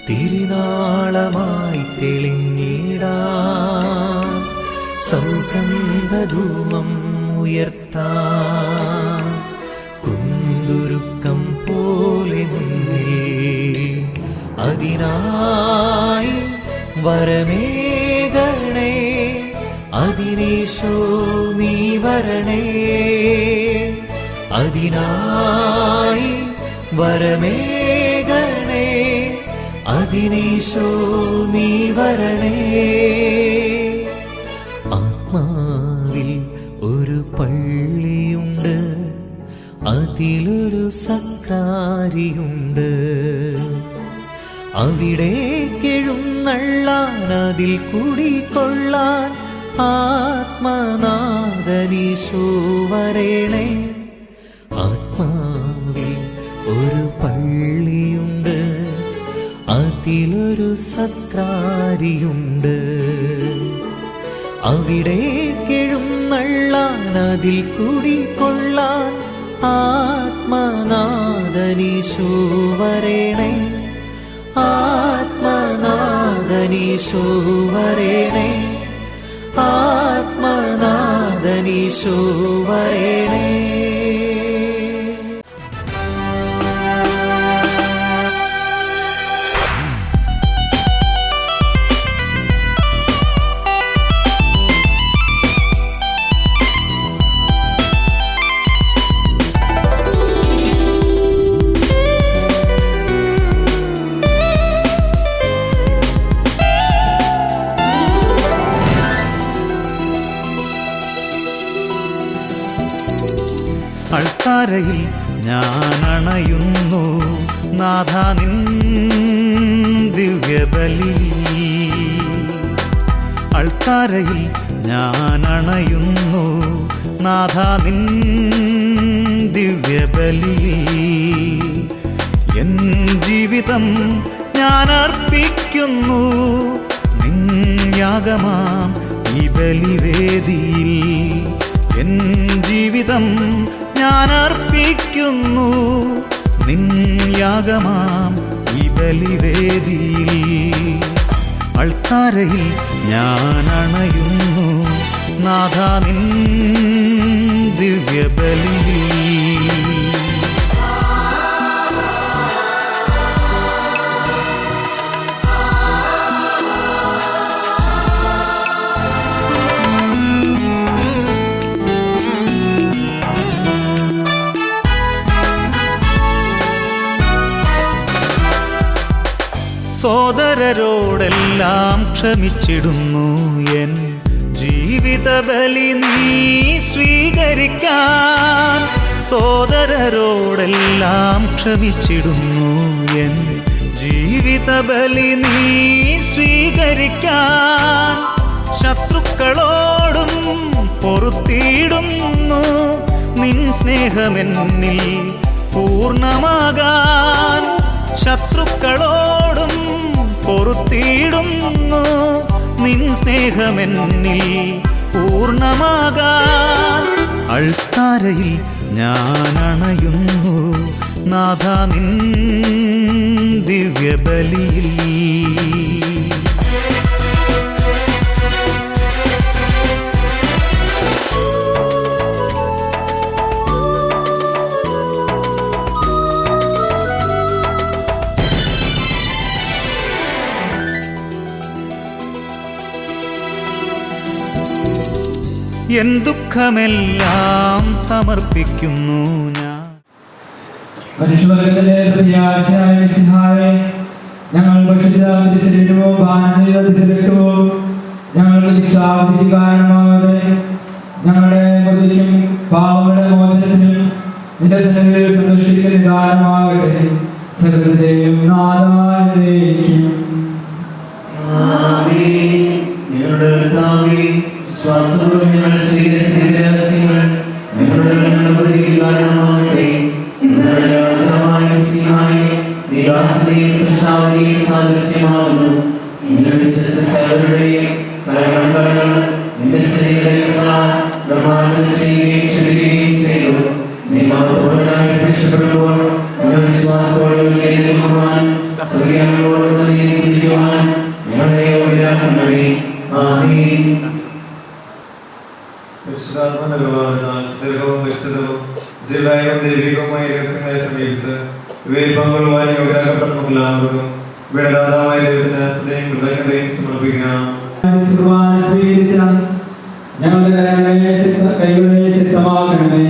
തിരുനാളമായി തെളിഞ്ഞിടാൻ സൗഗന്ധധൂമം ഉയർത്താൻ കുന്തുരുക്കം പോലെ മുന്നിൽ. അതിനായി വരമേകണേ, അതിനീശോ നീ വരണേ. അതിനായി വരമേകണേ, അതിനീശോ നീ വരണേ. ആത്മാവിൽ ഒരു പള്ളിയുണ്ട്, അതിലൊരു സക്രാരിയുണ്ട്. അവിടേക്കെഴുന്നള്ളാൻ അതിൽ കുടികൊള്ളാൻ ആത്മനാഥനീശോ വരണേ. ആത്മാവിൽ ഒരു പള്ളിയുണ്ട്, അതിലൊരു സക്രാരിയുണ്ട്. അവിടേക്കെഴുന്നള്ളാൻ അതിൽ കുടികൊള്ളാൻ ആത്മനാഥനീശോ വരണേ. ആത്മനാഥനീശോ വരണേ. ആത്മനാഥനീശോ വരണേ. അൾത്താരയിൽ ഞാൻ അണയുന്നു നാഥ നിൻ ദിവ്യബലി. അൾത്താരയിൽ ഞാൻ അണയുന്നു നാഥ നിൻ ദിവ്യബലി. എൻ ജീവിതം ഞാൻ അർപ്പിക്കുന്നു നിൻ യാഗമാം ഈ ബലിവേദിയിൽ. എൻ ജീവിതം ഞാൻ അർപ്പിക്കുന്നു നിൻ യാഗമാം ഈ ബലിവേദിയിൽ. അൾത്താരയിൽ ഞാൻ അണയുന്നു നാഥ നിൻ ദിവ്യബലി. സോദരരോടെല്ലാം ക്ഷമിച്ചിടുന്നു എൻ ജീവിത ബലി നീ സ്വീകരിക്കാൻ. സോദരരോടെല്ലാം ക്ഷമിച്ചിടുന്നു എൻ ജീവിത ബലി നീ സ്വീകരിക്കാൻ. ശത്രുക്കളോടും പൊറുത്തിടുന്നു നിൻ സ്നേഹമെന്നിൽ പൂർണ്ണമാകാൻ. ശത്രുക്കളോടും പൊറുത്തിടുന്നു നിൻ സ്നേഹമെന്നിൽ പൂർണ്ണമാകാൻ. അൾത്താരയിൽ ഞാൻ അണയുന്നു നാഥ നിൻ ദിവ്യബലിയിൽ. എൻ ദുഃഖമെല്ലാം സമർപ്പിക്കുന്നു ഞാൻ. മനുഷ്യവർഗത്തിന്റെ പ്രത്യാശയായ മിശിഹായെ, ഞങ്ങൾ ഭക്ഷിച്ച ശരീരവും പാനം ചെയ്ത രക്തവും ഞങ്ങൾക്ക് ശിക്ഷാവിധിക്ക് കാരണമാകാതെ ഞങ്ങളുടെ ബുദ്ധിക്കും പാവങ്ങളുടെ മോചനത്തിനും നിന്റെ സന്നിധിയിൽ സന്തുഷ്ടിക്കുന്ന നിദാനമാകട്ടെ. സകലത്തിന്റെയും നാഥായിലേക്കും ശ്വാസവും ഞങ്ങൾ സ്വീകരിച്ച രഹസ്യങ്ങൾ ഞങ്ങളുടെ ബുദ്ധിക്ക് കാരണമാകട്ടെ. സാദൃശ്യമാകുന്നു നിന്റെ വിശ്വസ്തരുടെയും നിന്റെ സ്നേഹിതങ്ങളാൽ പ്രമാണത്തിൽ ചെയ്യുകയും ചൊല്ലുകയും ചെയ്തു. നീ മഹത്വപൂർണ്ണമായി രക്ഷപ്പെടുമ്പോൾ വിശ്വാസത്തോടെ സ്വർഗ്ഗങ്ങളോട് സ്തുതിക്കുവാൻ ഞങ്ങളെ യോഗ്യരാക്കണമേ. ആമേൻ. ജീവനായകവും ദൈവികവുമായ രഹസ്യങ്ങളെ സമീപിച്ച് ഇവയിൽ പങ്കുകൊള്ളുവാൻ യോഗ്യരാക്കപ്പെട്ട നമുക്കെല്ലാവർക്കും വീടദാതാവായ ദൈവത്തിന് സ്നേഹം കൃതജ്ഞതയും സമർപ്പിക്കാം. ഞങ്ങളുടെ കൈകളെ ശക്തമാക്കണമേ.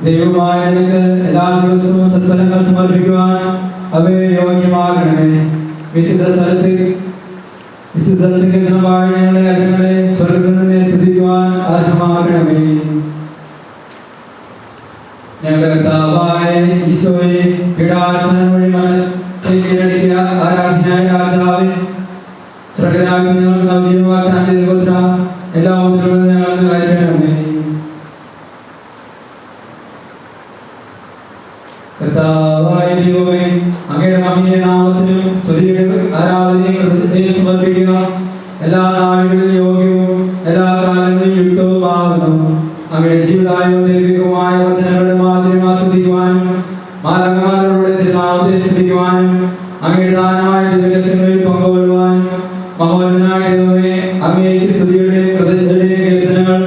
ദൈവമായ നിനക്ക് എല്ലാ ദിവസവും സത്ഫലങ്ങൾ സമർപ്പിക്കുവാൻ അവയെ യോഗ്യമാക്കണമേ. വിശുദ്ധ സ്ഥലത്തേക്ക് ഞങ്ങളുടെ അഗ്രങ്ങളെ സ്വർഗ്ഗത്തിൽ നിന്ന് സ്തുതിക്കുവാൻ അർഹമാക്കണമേ. ഞങ്ങളുടെ കർത്താവായ ഈശോയെ, പീഡാസനം വഴി കീഴടക്കിയ ആരാധനായ രാജാവേ, സ്വർഗ്ഗരാജ്യത്തിൽ ഞങ്ങൾക്ക് നവജീവൻ വാഗ്ദാനം ചെയ്ത പുത്ര, എല്ലാ ഉപദ്രവങ്ങളും ഞങ്ങൾക്ക് അയച്ചണമേ. കർത്താവായ ദൈവമേ, അങ്ങയുടെ മഹനീയ നാമത്തിനും സ്തുതിയുടെ ആരാധനയും കൃതജ്ഞതയും സമർപ്പിക്കുക എല്ലാ നാടുകളിലും യോഗ്യവും എല്ലാ കാലങ്ങളിലും യുക്തവുമാകുന്നു. അങ്ങയുടെ ജീവിതായും ദൈവികവുമായ വചനങ്ങളുടെ മാധുര്യം ആസ്വദിക്കുവാനും മാലാഖമാരുടെ തിരുനാമത്തെ സ്തുതിക്കുവാനും അങ്ങയുടെ ദാനമായ ദിവ്യരഹസ്യങ്ങളിൽ പങ്കുകൊള്ളുവാനും മഹോന്നതനായ ദൈവമേ, അങ്ങേക്ക് സ്തുതിയുടെയും കൃതജ്ഞതയുടെയും കീർത്തനങ്ങൾ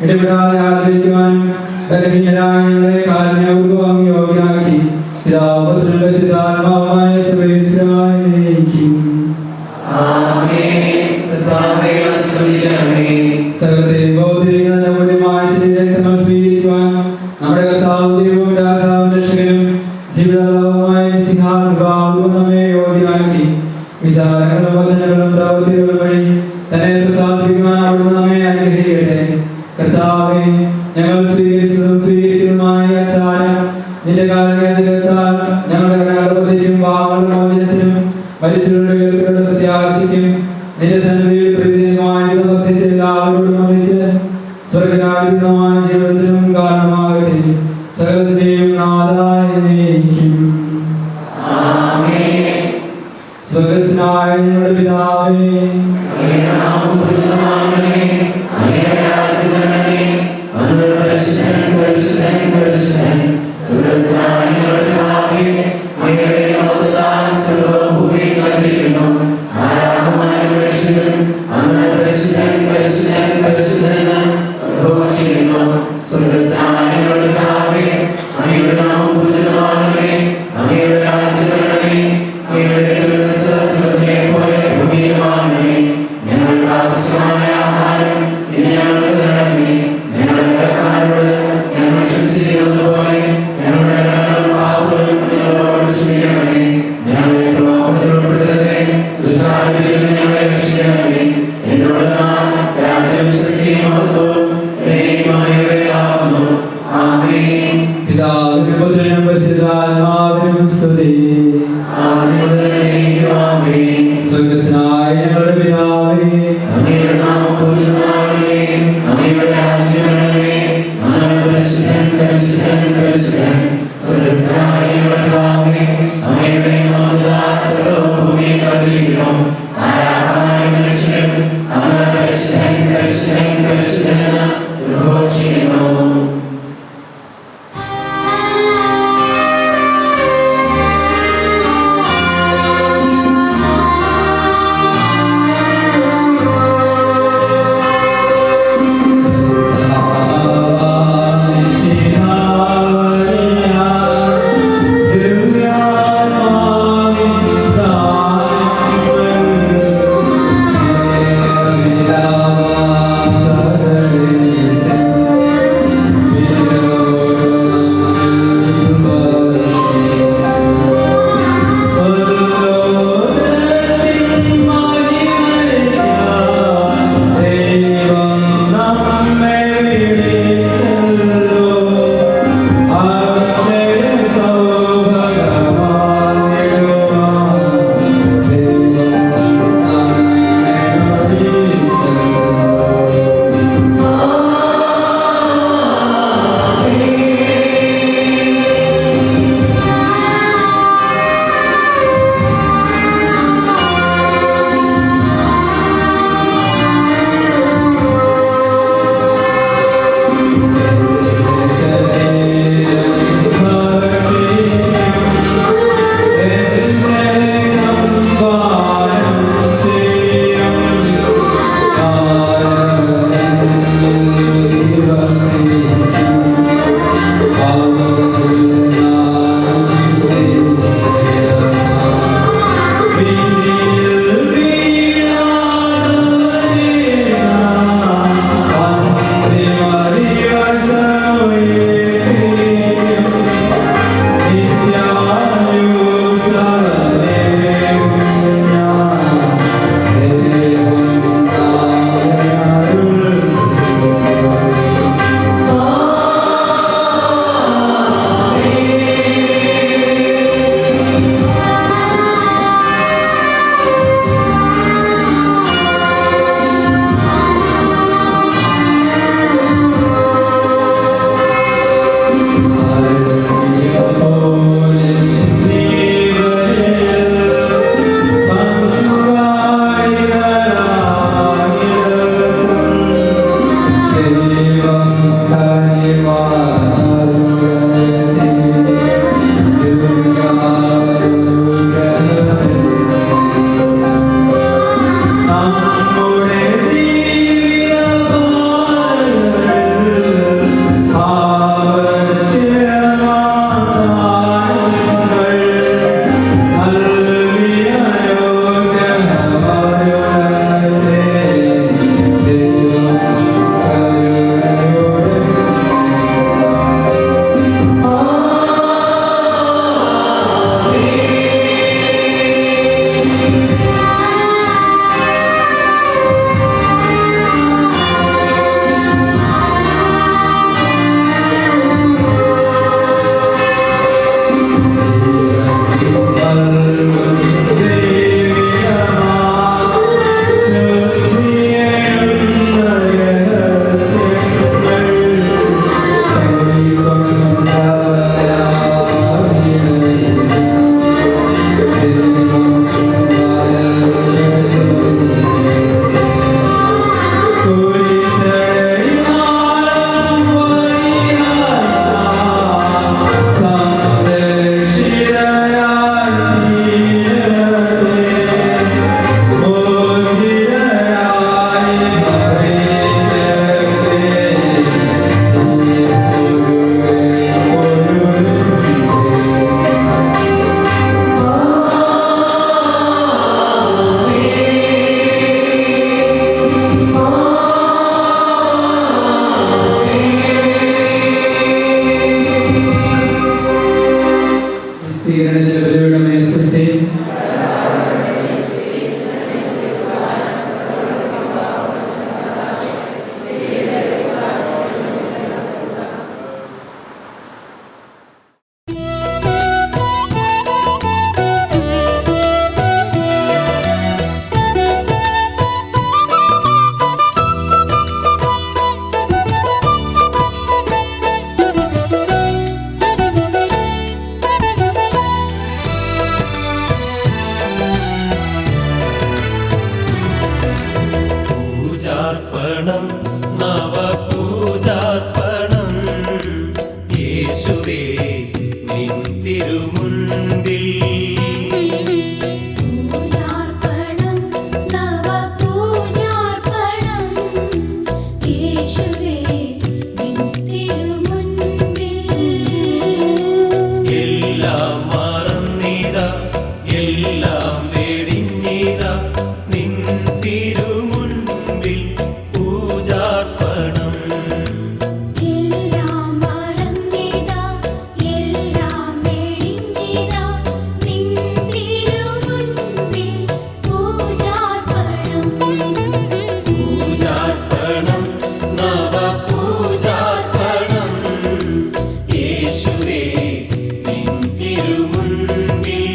ഇടപെടാതെ ആലപിക്കുവാനും ബലഹീനരായ ഞങ്ങളെ കാരുണ്യപൂർവ്വം അങ്ങ് യോഗ്യരാക്കി. പിതാപുത്രന്റെ സിദ്ധാത്മാവായ സർവ്വേശ്വരനായിരിക്കും. സകലത്തെയും ബൗദ്ധികമായ ശരീരങ്ങൾ സ്വീകരിക്കുവാൻ നമ്മുടെ കർത്താവും ദൈവവും രാജാവും രക്ഷകനും ജീവിതാവുമായ മിശിഹായെ നമ്മെ യോഗ്യരാക്കി. വിചാരങ്ങളും വചനങ്ങളും പ്രവൃത്തികളും വഴി തന്നെ പ്രസാദിപ്പിക്കുവാൻ അവിടുന്ന് നമ്മെ അനുഗ്രഹിക്കട്ടെ. കർത്താവേ, ഞങ്ങൾ സ്വീകരിച്ചതും സ്വീകരിക്കുന്നതുമായ ആചാരം നിന്റെ കാരുണ്യത്താൽ ഞങ്ങളുടെ കടകൾക്കും പാവങ്ങളുടെ മോചനത്തിനും മരിച്ചവരുടെ പ്രത്യാശയ്ക്കും നിന്റെ സന്നിധിയിൽ പ്രീതികരമായ ഭക്തിച്ച് എല്ലാവരോടും ഒന്നിച്ച് സ്വർഗ്ഗരാജ്യമായ ജീവിതത്തിനും കാരണമാകട്ടെ. സകലത്തിന്റെയും നാഥായിരിക്കും. സ്വർഗ്ഗസ്ഥനായ ഞങ്ങളുടെ പിതാവേ, പോലെ യേശുവേ നിൻ തിരുമുൻപിൽ പൂജാർപ്പണം നവപൂജാർപ്പണം യേശുവേ നിൻ തിരുമുൻപിൽ എല്ലാം മറന്നിതാ എല്ലാം വെടിഞ്ഞിതാ നിൻ തിരുമുൻപിൽ പൂജാർപ്പണം എല്ലാം മറന്നിതാ എല്ലാം വെടിഞ്ഞിതാ നിൻ തിരുമുൻപിൽ പൂജാർപ്പണം പൂജാർപ്പണം നവപൂജാർപ്പണം യേശുവേ നിൻ തിരുമുൻപിൽ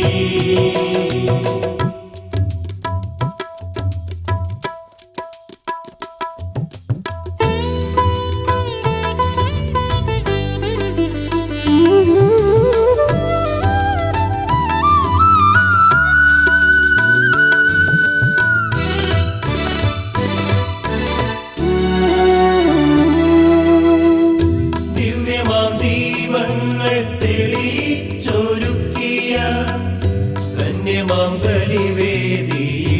ദിവ്യമാം ദീപങ്ങൾ തെളിച്ചൊരുക്കിയ ധന്യമാം ബലിവേദിയിൽ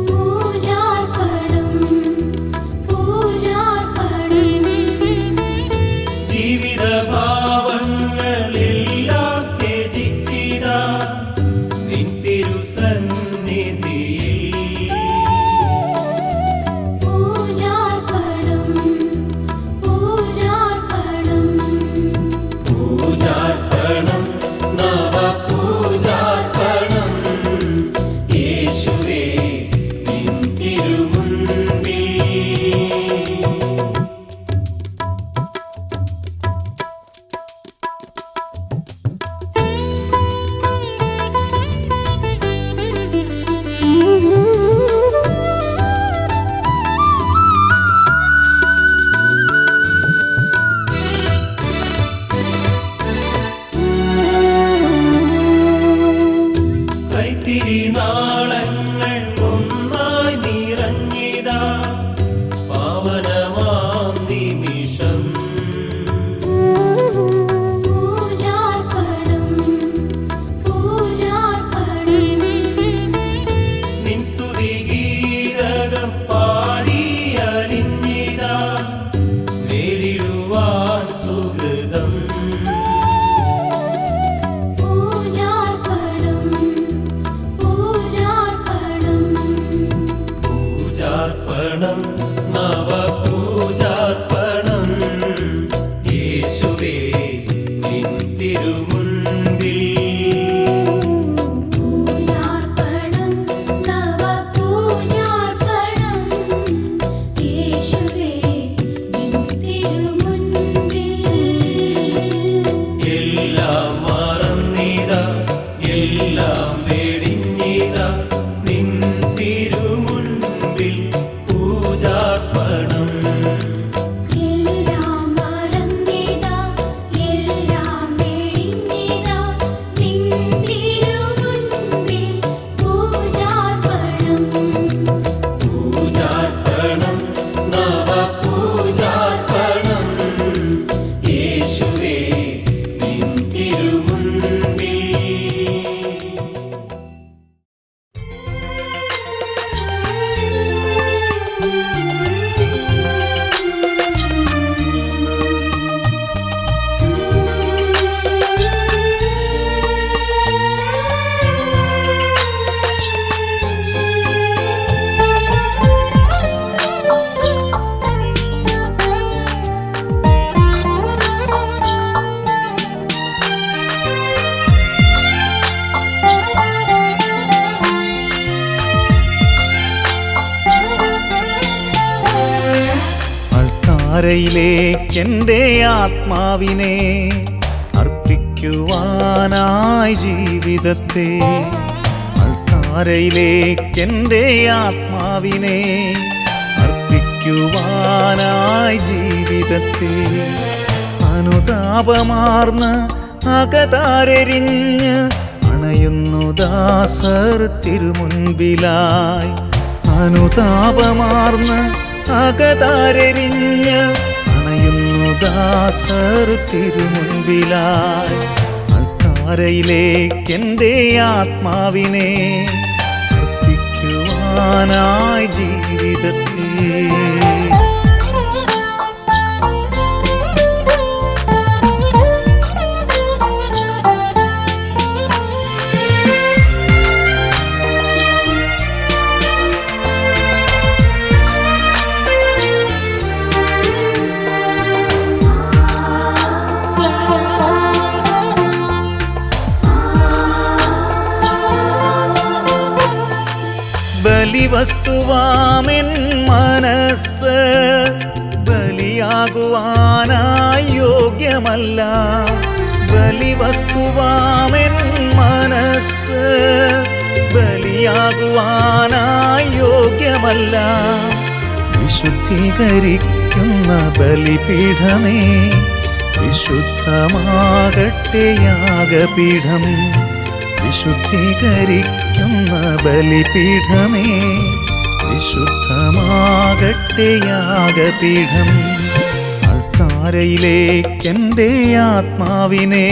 പൂജാർപ്പണം പൂജാർപ്പണം ജീവിതഭാവങ്ങളെല്ലാം ത്യജിച്ചിതാ നിൻ തിരുസന്നിധിയിൽ പൂജാർപ്പണം പൂജാർപ്പണം പൂജാർപ്പണം നവപൂജാർപ്പണം യേശുവേ നിൻ തിരുമുൻപിൽ കൈത്തിരി നാളങ്ങൾ ഒന്നായി നിറഞ്ഞിതാ പാവനമാം നിമിഷം പൂജാർപ്പണം പൂജാർപ്പണം നിൻ സ്തുതി ഗീതകം പാടിയലിഞ്ഞിതാ നേടിടുവാൻ സുഹൃതം പൂജാർപ്പണം പൂജാർപ്പണം പൂജാർപ്പണം നവപൂജാർപ്പണം യേശുവേ നിൻ തിരുമുൻപിൽ പൂജാർപ്പണം നവപൂജാർപ്പണം യേശുവേ നിൻ തിരുമുൻപിൽ എല്ലാം മറന്നിതാ എല്ലാം വെടിഞ്ഞിതാ നിൻ തിരുമുൻപിൽ പൂജാർപ്പണം എല്ലാം മറന്നിതാ എല്ലാം വെടിഞ്ഞിതാ നിൻ തിരുമുൻപിൽ പൂജാർപ്പണം പൂജാർപ്പണം നവപൂജാർപ്പണം യേശുവേ നിൻ തിരുമുൻപിൽ അൾത്താരയിലേക്കെൻ്റെ ആത്മാവിനെ അർപ്പിക്കുവാനായി ജീവിതത്തെ അൾത്താരയിലേക്കെൻ്റെ ആത്മാവിനെ അർപ്പിക്കുവാനായി ജീവിതത്തെ അനുതാപമാർന്ന് അകതാരെരിഞ്ഞ് അണയുന്നു ദാസർ തിരുമുൻപിലായി അനുതാപമാർന്ന് അകതാരെരിഞ്ഞ് അണയുന്നു അണയുന്നു തിരുമുൻപിലായി അൾത്താരയിലേക്കെൻ്റെ ആത്മാവിനെ അർപ്പിക്കുവാനായി ജീവിതത്തെ. ബലിവസ്തുവാമെൻ മനസ്സ് ബലിയാകുവാനായി യോഗ്യമല്ല. ബലിവസ്തുവാമെൻ മനസ്സ് ബലിയാകുവാനായി യോഗ്യമല്ല. വിശുദ്ധീകരിക്കുന്ന ബലിപീഠമേ വിശുദ്ധമാകട്ടെ യാഗപീഠം. വിശുദ്ധീകരിക്കുന്ന ബലിപീഠമേ വിശുദ്ധമാകട്ടെ യാഗപീഠം. അൾത്താരയിലേക്കെൻ്റെ ആത്മാവിനെ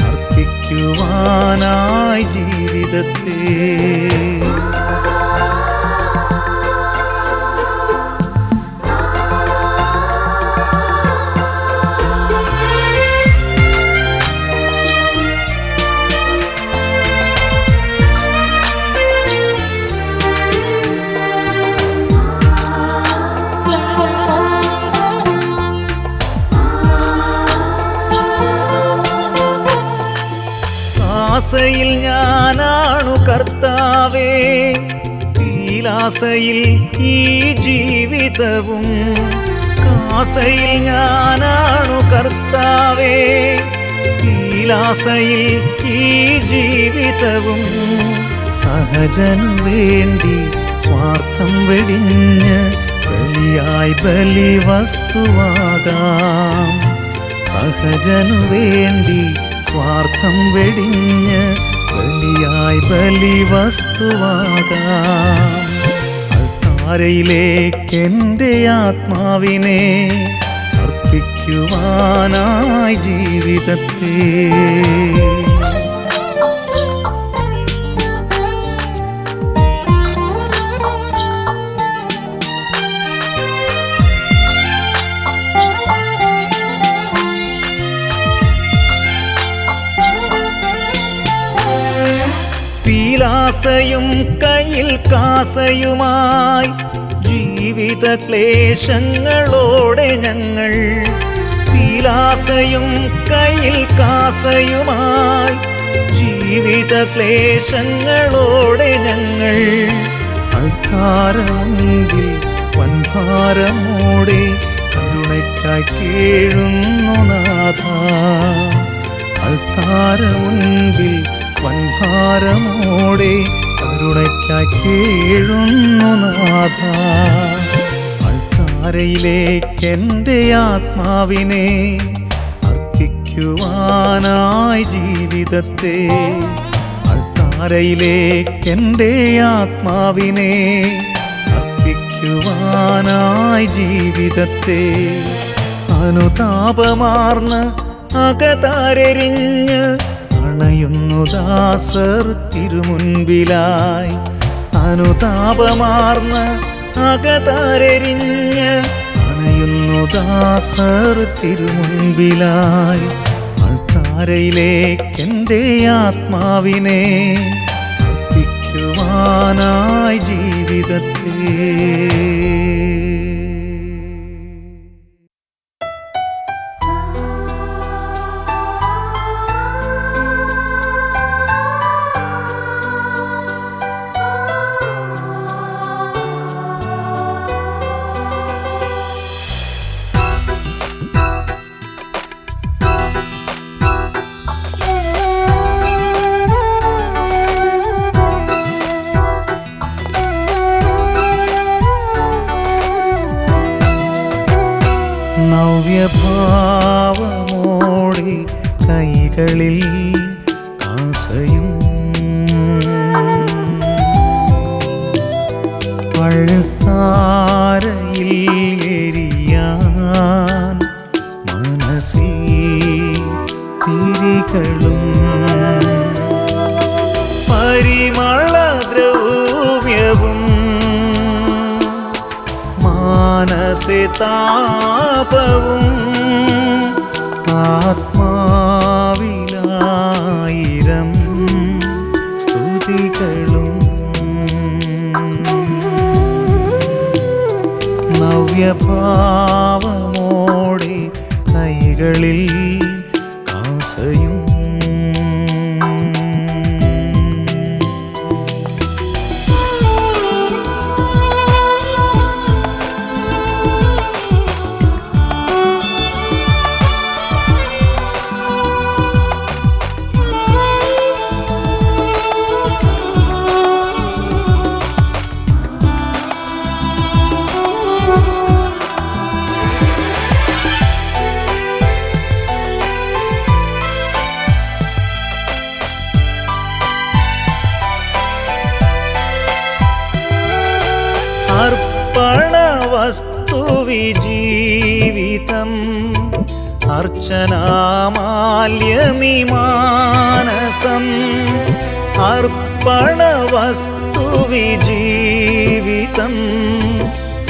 അർപ്പിക്കുവാനായി ജീവിതത്തെ. ആസയിൽ ഞാനാണു കർത്താവേ, പീലാസയിൽ ഈ ജീവിതവും. കാസയിൽ ഞാനാണു കർത്താവേ, പീലാസയിൽ ഈ ജീവിതവും. സഹജനു വേണ്ടി സ്വാർത്ഥം വെടിഞ്ഞ് ബലിയായി ബലിവസ്തുവാകാം. സഹജനു വേണ്ടി സ്വാർത്ഥം വെടിഞ്ഞ് ബലിയായി ബലിവസ്തുവാകാം. അൾത്താരയിലേക്കെൻ്റെ ആത്മാവിനെ അർപ്പിക്കുവാനായി ജീവിതത്തെ. പീലാസയും കയ്യിൽ കാസയുമായി ജീവിത ക്ലേശങ്ങളോടെ ഞങ്ങൾ. പീലാസയും കയ്യിൽ കാസയുമായി ജീവിത ക്ലേശങ്ങളോടെ ഞങ്ങൾ. അൾത്താരമുൻപിൽ വൻഭാരമോടെ കരുണയ്ക്കായി കേഴുന്നു നാഥ. അൾത്താരമുൻപിൽ വൻഭാരമോടെ കരുണയ്ക്കായി കേഴുന്നു നാഥ. അൾത്താരയിലേക്കെൻ്റെ ആത്മാവിനെ അർപ്പിക്കുവാനായി ജീവിതത്തെ. അൾത്താരയിലേക്കെൻ്റെ ആത്മാവിനെ അർപ്പിക്കുവാനായി ജീവിതത്തെ. അനുതാപമാർന്ന് അകതാരെരിഞ്ഞ് അണയുന്നു ദാസർ തിരുമുൻപിലായി. അനുതാപമാർന്ന് അകതാരെരിഞ്ഞ് അണയുന്നു ദാസർ തിരുമുൻപിലായി. അൾത്താരയിലേക്കെൻ്റെ ആത്മാവിനെ അർപ്പിക്കുവാനായി ജീവിതത്തെ. നവ്യഭാവമോടെ കൈകളിൽ കാസയും അൾത്താരയിൽ എരിയാൻ താപവും ആത്മാവിലായിരം സ്തുതികളും നവ്യഭാവമോടെ കൈകളിൽ കാസയും അർപ്പണവസ്തുവിജീവിതം അർച്ചനാമാല്യമിമാനസം അർപ്പണവസ്തുവിജീവിതം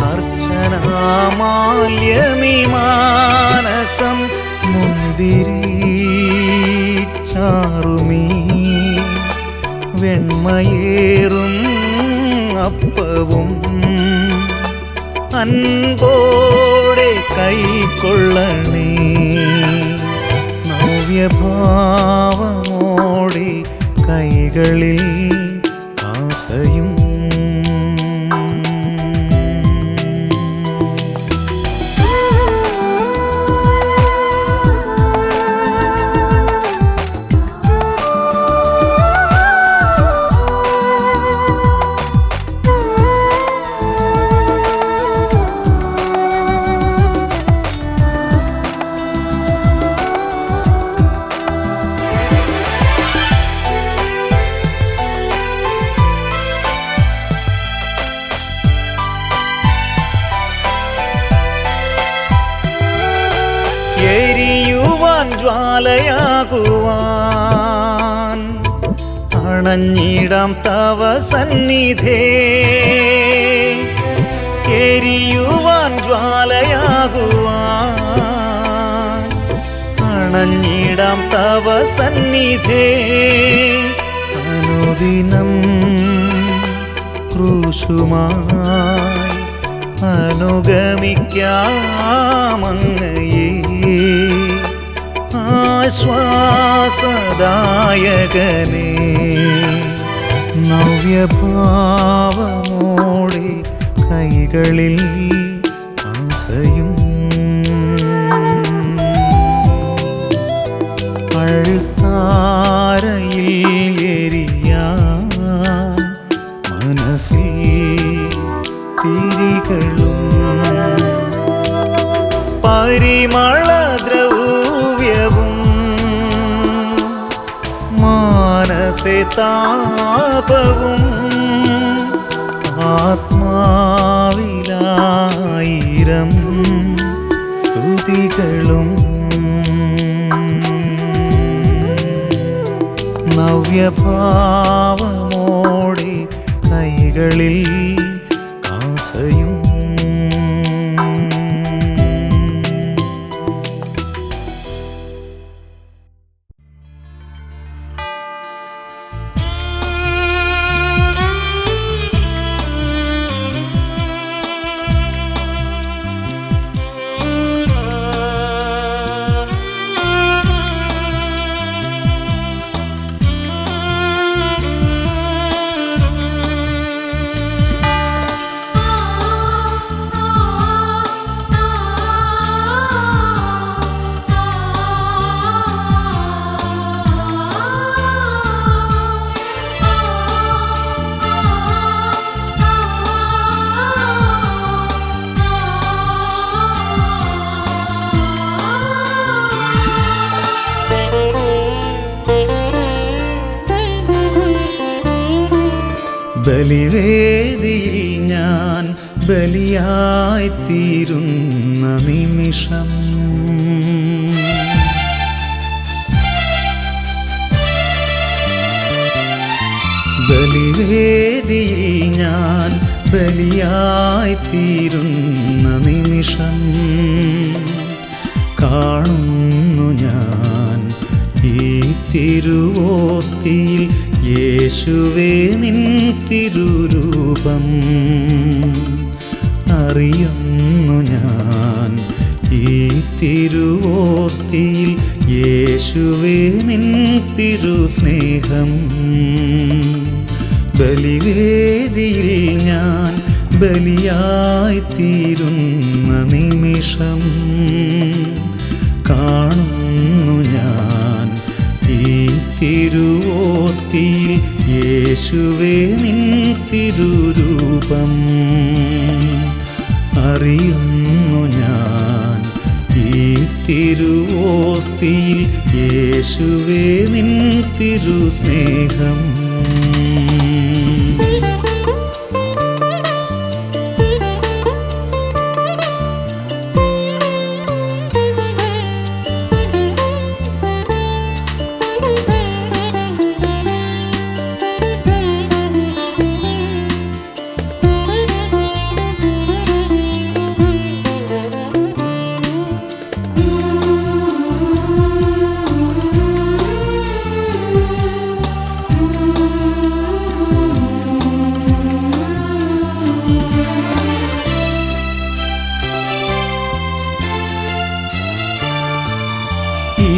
അർച്ചനാമാല്യമിമാനസം മുന്തിരിച്ചാറുമീ വെണ്മയേറും അപ്പവും അൻപോടെ കൈക്കൊള്ളണേ നവ്യഭാവമോടെ കൈകളിൽ ആസയും എരിയുവാൻ ജ്വാലയാകുവാൻ അണഞ്ഞിടാം തവ സന്നിധേ എരിയുവാൻ ജ്വാലയാകുവാൻ അണഞ്ഞിടാം തവ സന്നിധേ അനുദിനം ക്രൂശുമായി അനുഗമിക്കാമങ്ങയെ ആശ്വാസദായകനേ നവ്യഭാവമോടെ കൈകളിൽ ആസയും അഴുത്താരയിൽ എരിയാൻ മനസ്സിൽ തിരികളും പരിമളദ്രവ്യവും മാനസേ താപവും ആത്മാവിലായിരം സ്തുതികളും നവ്യഭാവമോടെ കൈകളിൽ കാസയും ബലിവേദിയിൽ ഞാൻ ബലിയായിത്തീരുന്ന നിമിഷം ബലിവേദിയിൽ ഞാൻ ബലിയായിത്തീരുന്ന നിമിഷം കാണുന്നു ഞാൻ ഈ തിരുവോസ്തിയിൽ യേശുവേ നിൻ തിരുരൂപം. അറിയുന്നു ഞാൻ ഈ തിരുവോസ്തിയിൽ യേശുവേ നിൻ തിരുസ്നേഹം. ബലിവേദിയിൽ ഞാൻ ബലിയായിത്തീരുന്ന നിമിഷം കാണുന്നു ഞാൻ ഈ തിരുവോസ്തിയിൽ യേശുവേ നിൻ തിരുരൂപം. അറിയുന്നു ഞാൻ ഈ തിരുവോസ്തിയിൽ യേശുവേ നിൻ തിരുസ്നേഹം.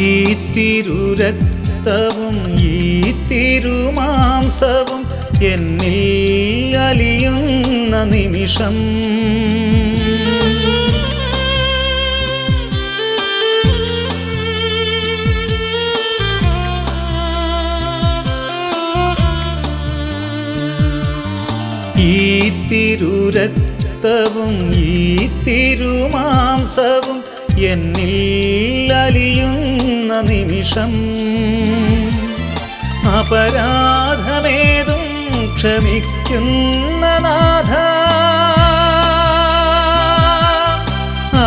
ഈ തിരുരക്തവും ഈ തിരുമാംസവും എന്നിൽ അലിയുന്ന നിമിഷം ഈ തിരുരക്തവും ഈ തിരുമാംസവും എന്നിൽ അലിയുന്ന നിമിഷം അപരാധമേതും ക്ഷമിക്കുന്ന നാഥ.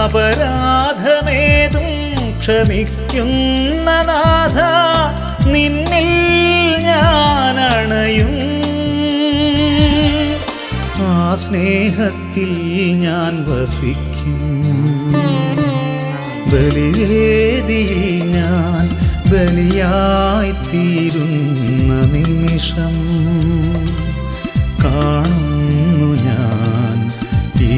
അപരാധമേതും ക്ഷമിക്കുന്ന നാഥ, നിന്നിൽ ഞാൻ അണയും. ആ സ്നേഹത്തിൽ ഞാൻ വസിക്കും. ബലിവേദിയിൽ ഞാൻ ബലിയായിത്തീരുന്ന നിമിഷം കാണുന്നു ഞാൻ ഈ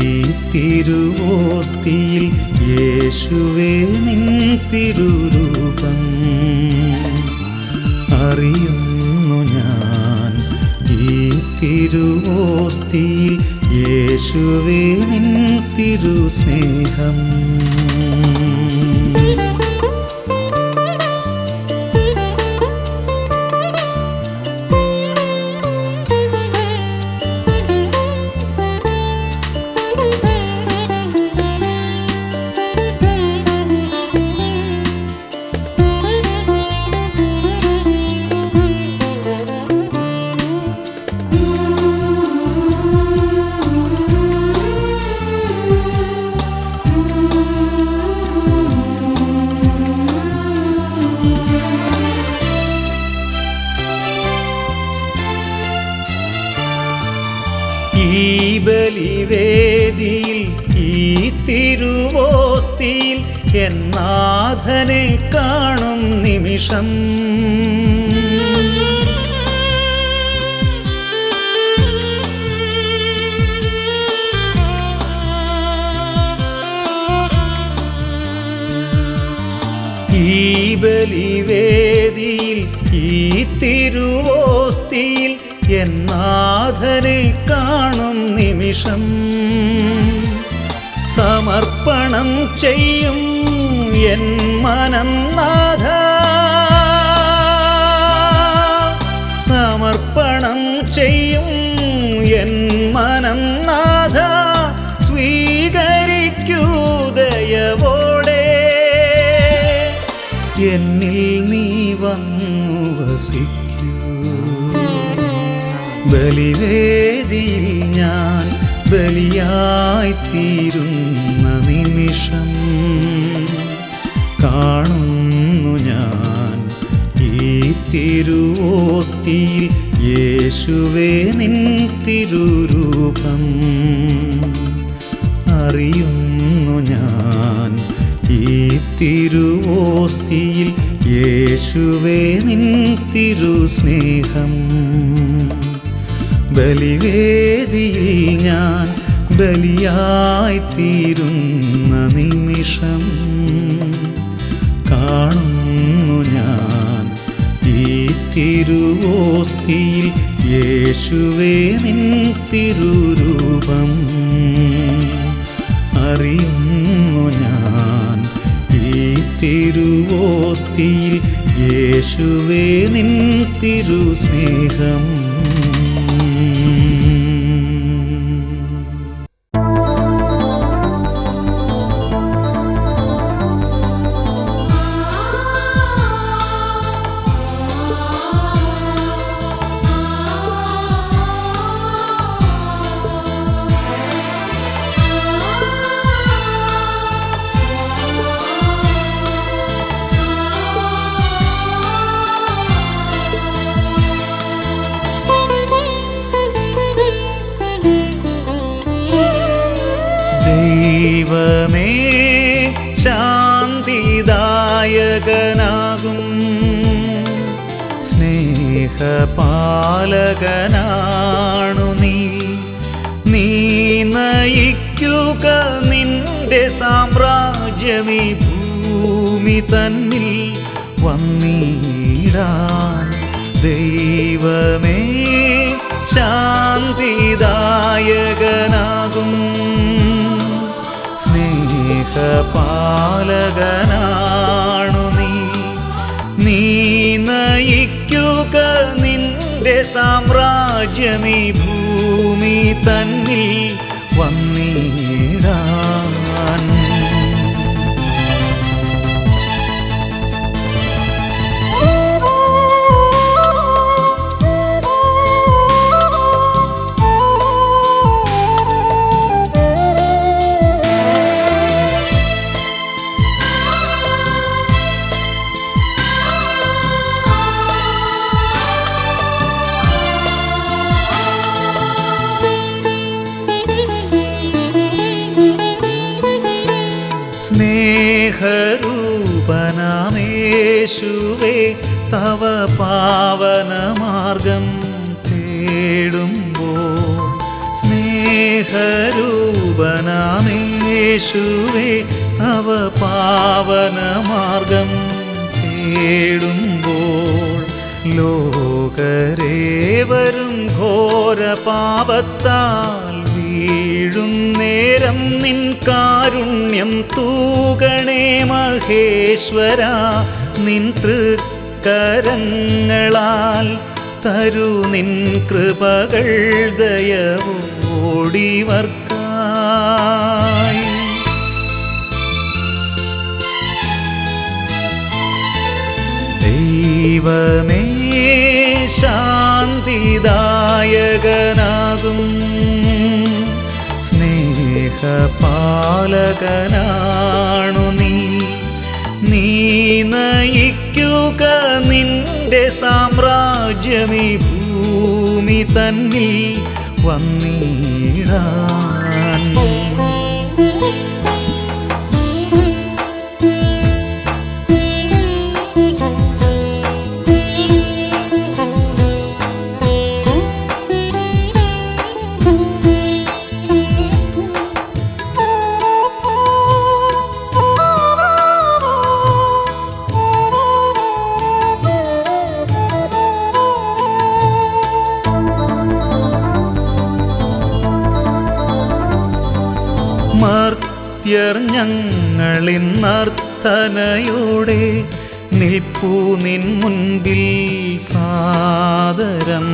തിരുവോസ്തിയിൽ യേശുവേ നിൻ തിരുരൂപം. അറിയുന്നു ഞാൻ ഈ തിരുവോസ്തിയിൽ യേശുവേ നിൻ തിരുസ്നേഹം. ഈ ബലിവേദിയിൽ ഈ തിരുവോസ്തിയിൽ എന്നാഥനെ കാണും നിമിഷം ഈ ബലിവേദിയിൽ ഈ തിരുവോസ്തിയിൽ എന്നാഥനെ കാണും നിമിഷം സമർപ്പണം ചെയ്യും എൻ മനം നാഥ. സമർപ്പണം ചെയ്യും എൻ മനം നാഥ, സ്വീകരിക്കൂ ദയവോടെ. എന്നിൽ നീ വന്നു വസിക്കൂ. ബലിവേദിയിൽ ഞാൻ ബലിയായിത്തീരുന്ന നിമിഷം കാണുന്നു ഞാൻ ഈ തിരുവോസ്തിയിൽ യേശുവേ നിൻ തിരുരൂപം അറിയുന്നു ഞാൻ ഈ തിരുവോസ്തിയിൽ യേശുവേ നിൻ തിരുസ്നേഹം ബലിവേദിയിൽ ഞാൻ ബലിയായിത്തീരുന്ന നിമിഷം കാണുന്നു ഞാൻ ഈ തിരുവോസ്തിയിൽ യേശുവേ നിൻ തിരുരൂപം അറിയുന്നു ഞാൻ ഈ തിരുവോസ്തിയിൽ യേശുവേ നിൻ തിരുസ്നേഹം ദൈവമേ ശാന്തിദായകനാകും സ്നേഹപാലകനാണു നീ നയിക്കുക നിന്റെ സാമ്രാജ്യമീ ഭൂമി തന്നിൽ വന്നിടാൻ ദൈവമേ ശാന്തിദായകനാകും സ്നേഹപാലകനാണു നീ നയിക്കുക നിന്റെ സാമ്രാജ്യമീ ഭൂമി തന്നിൽ വന്നിടാൻ സ്നേഹരൂപനാമേശുവേ തവ പാവനമാർഗം തേടുമ്പോൾ സ്നേഹരൂപനാമേശുവേ തവ പാവനമാർഗം തേടുമ്പോൾ ലോകരേവരും ഘോരപാപത്താൽ വീഴും നേരം നിൻ കാരുണ്യം തൂകണേ മഹേശ്വര നിൻ തൃക്കരങ്ങളാൽ തരു നിൻ കൃപകൾ ദയവോടിവർക്കായി ദൈവമേ ശാന്തിദായകനാകും സ്നേഹപാലകനാണു നീ നയിക്കുക നിന്റെ സാമ്രാജ്യമീ ഭൂമി തന്നിൽ വന്നിടാൻ മർത്യർ ഞങ്ങളിന്നർത്ഥനയോടെ നിൽപ്പൂ നിൻ മുൻപിൽ സാദരം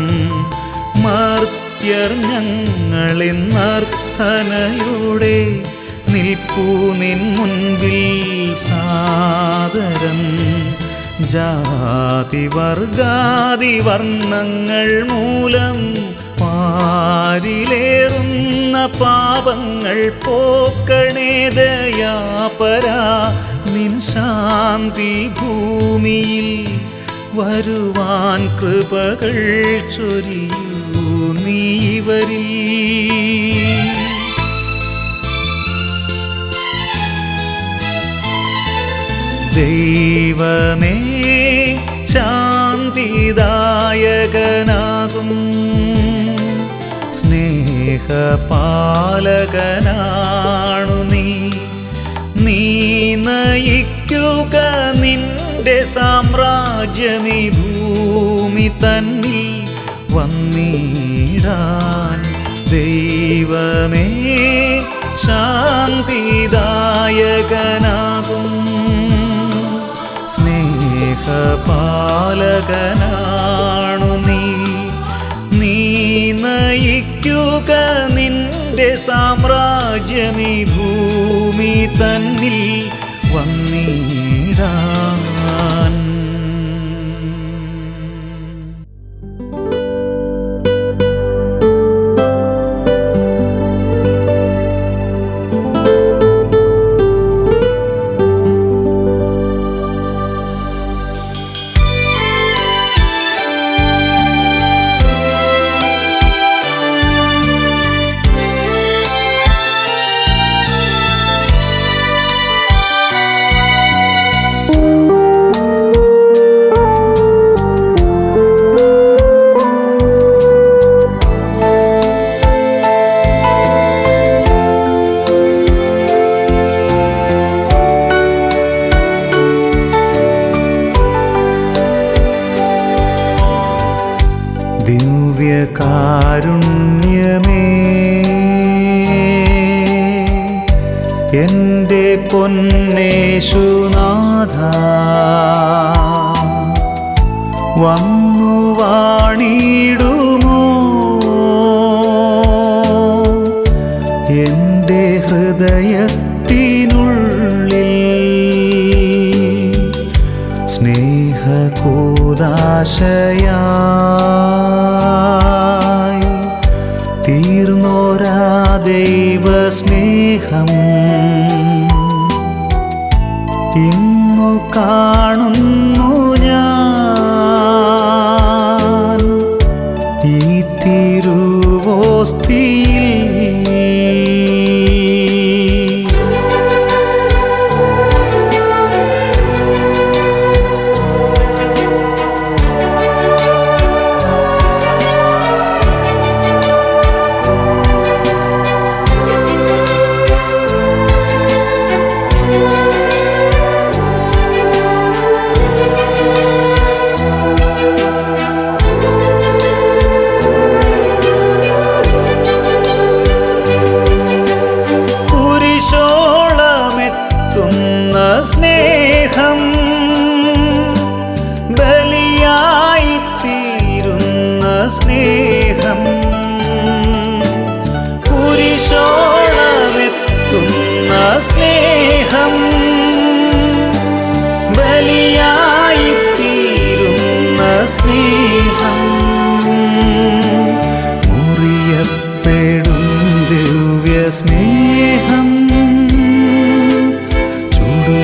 മർത്യർ ഞങ്ങളിന്നർത്ഥനയോടെ നിൽപ്പൂ നിൻ മുൻപിൽ സാദരം ജാതി വർഗാതി വർണ്ണങ്ങൾ മൂലം പാരിലേറുന്ന പാപങ്ങൾ പോക്കണേ ദയാപരാ നിൻ ശാന്തി ഭൂമിയിൽ വരുവാൻ കൃപകൾ ചൊരിയൂ നീ ഇവരിൽ. ദൈവമേ ശാന്തിദായകനാകും സ്നേഹപാലകനാണു നീ. നീ നയിക്കുക നിന്റെ സാമ്രാജ്യമീ ഭൂമി തന്നിൽ വന്നിടാൻ. ദൈവമേ ശാന്തിദായകനാകും സ്നേഹപാലകനാണു നീ. നീ നയിക്കുക നിന്റെ സാമ്രാജ്യമീ ഭൂമി തന്നിൽ വന്നിടാൻ. ദിവ്യകാരുണ്യമേ എൻ്റെ പൊന്നേശുനാഥ, വന്നു വാണിടുമോ എൻ്റെ ഹൃദയത്തിനുള്ളിൽ. സ്നേഹകൂദാശയായി തീർന്നോരാ ദൈവസ്നേഹം ഇന്നു കാണുന്നു ഞാൻ ഈ തിരുവോസ്തിയിൽ. സ്നേഹം ബലിയായിത്തീരുന്ന സ്നേഹം, കുരിശോളമെത്തുന്ന സ്നേഹം ബലിയായിത്തീരുന്ന സ്നേഹം, മുറിയപ്പെടും ദിവ്യസ്നേഹം,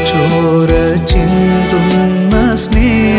ചോര ചിന്തുന്ന സ്നേഹം.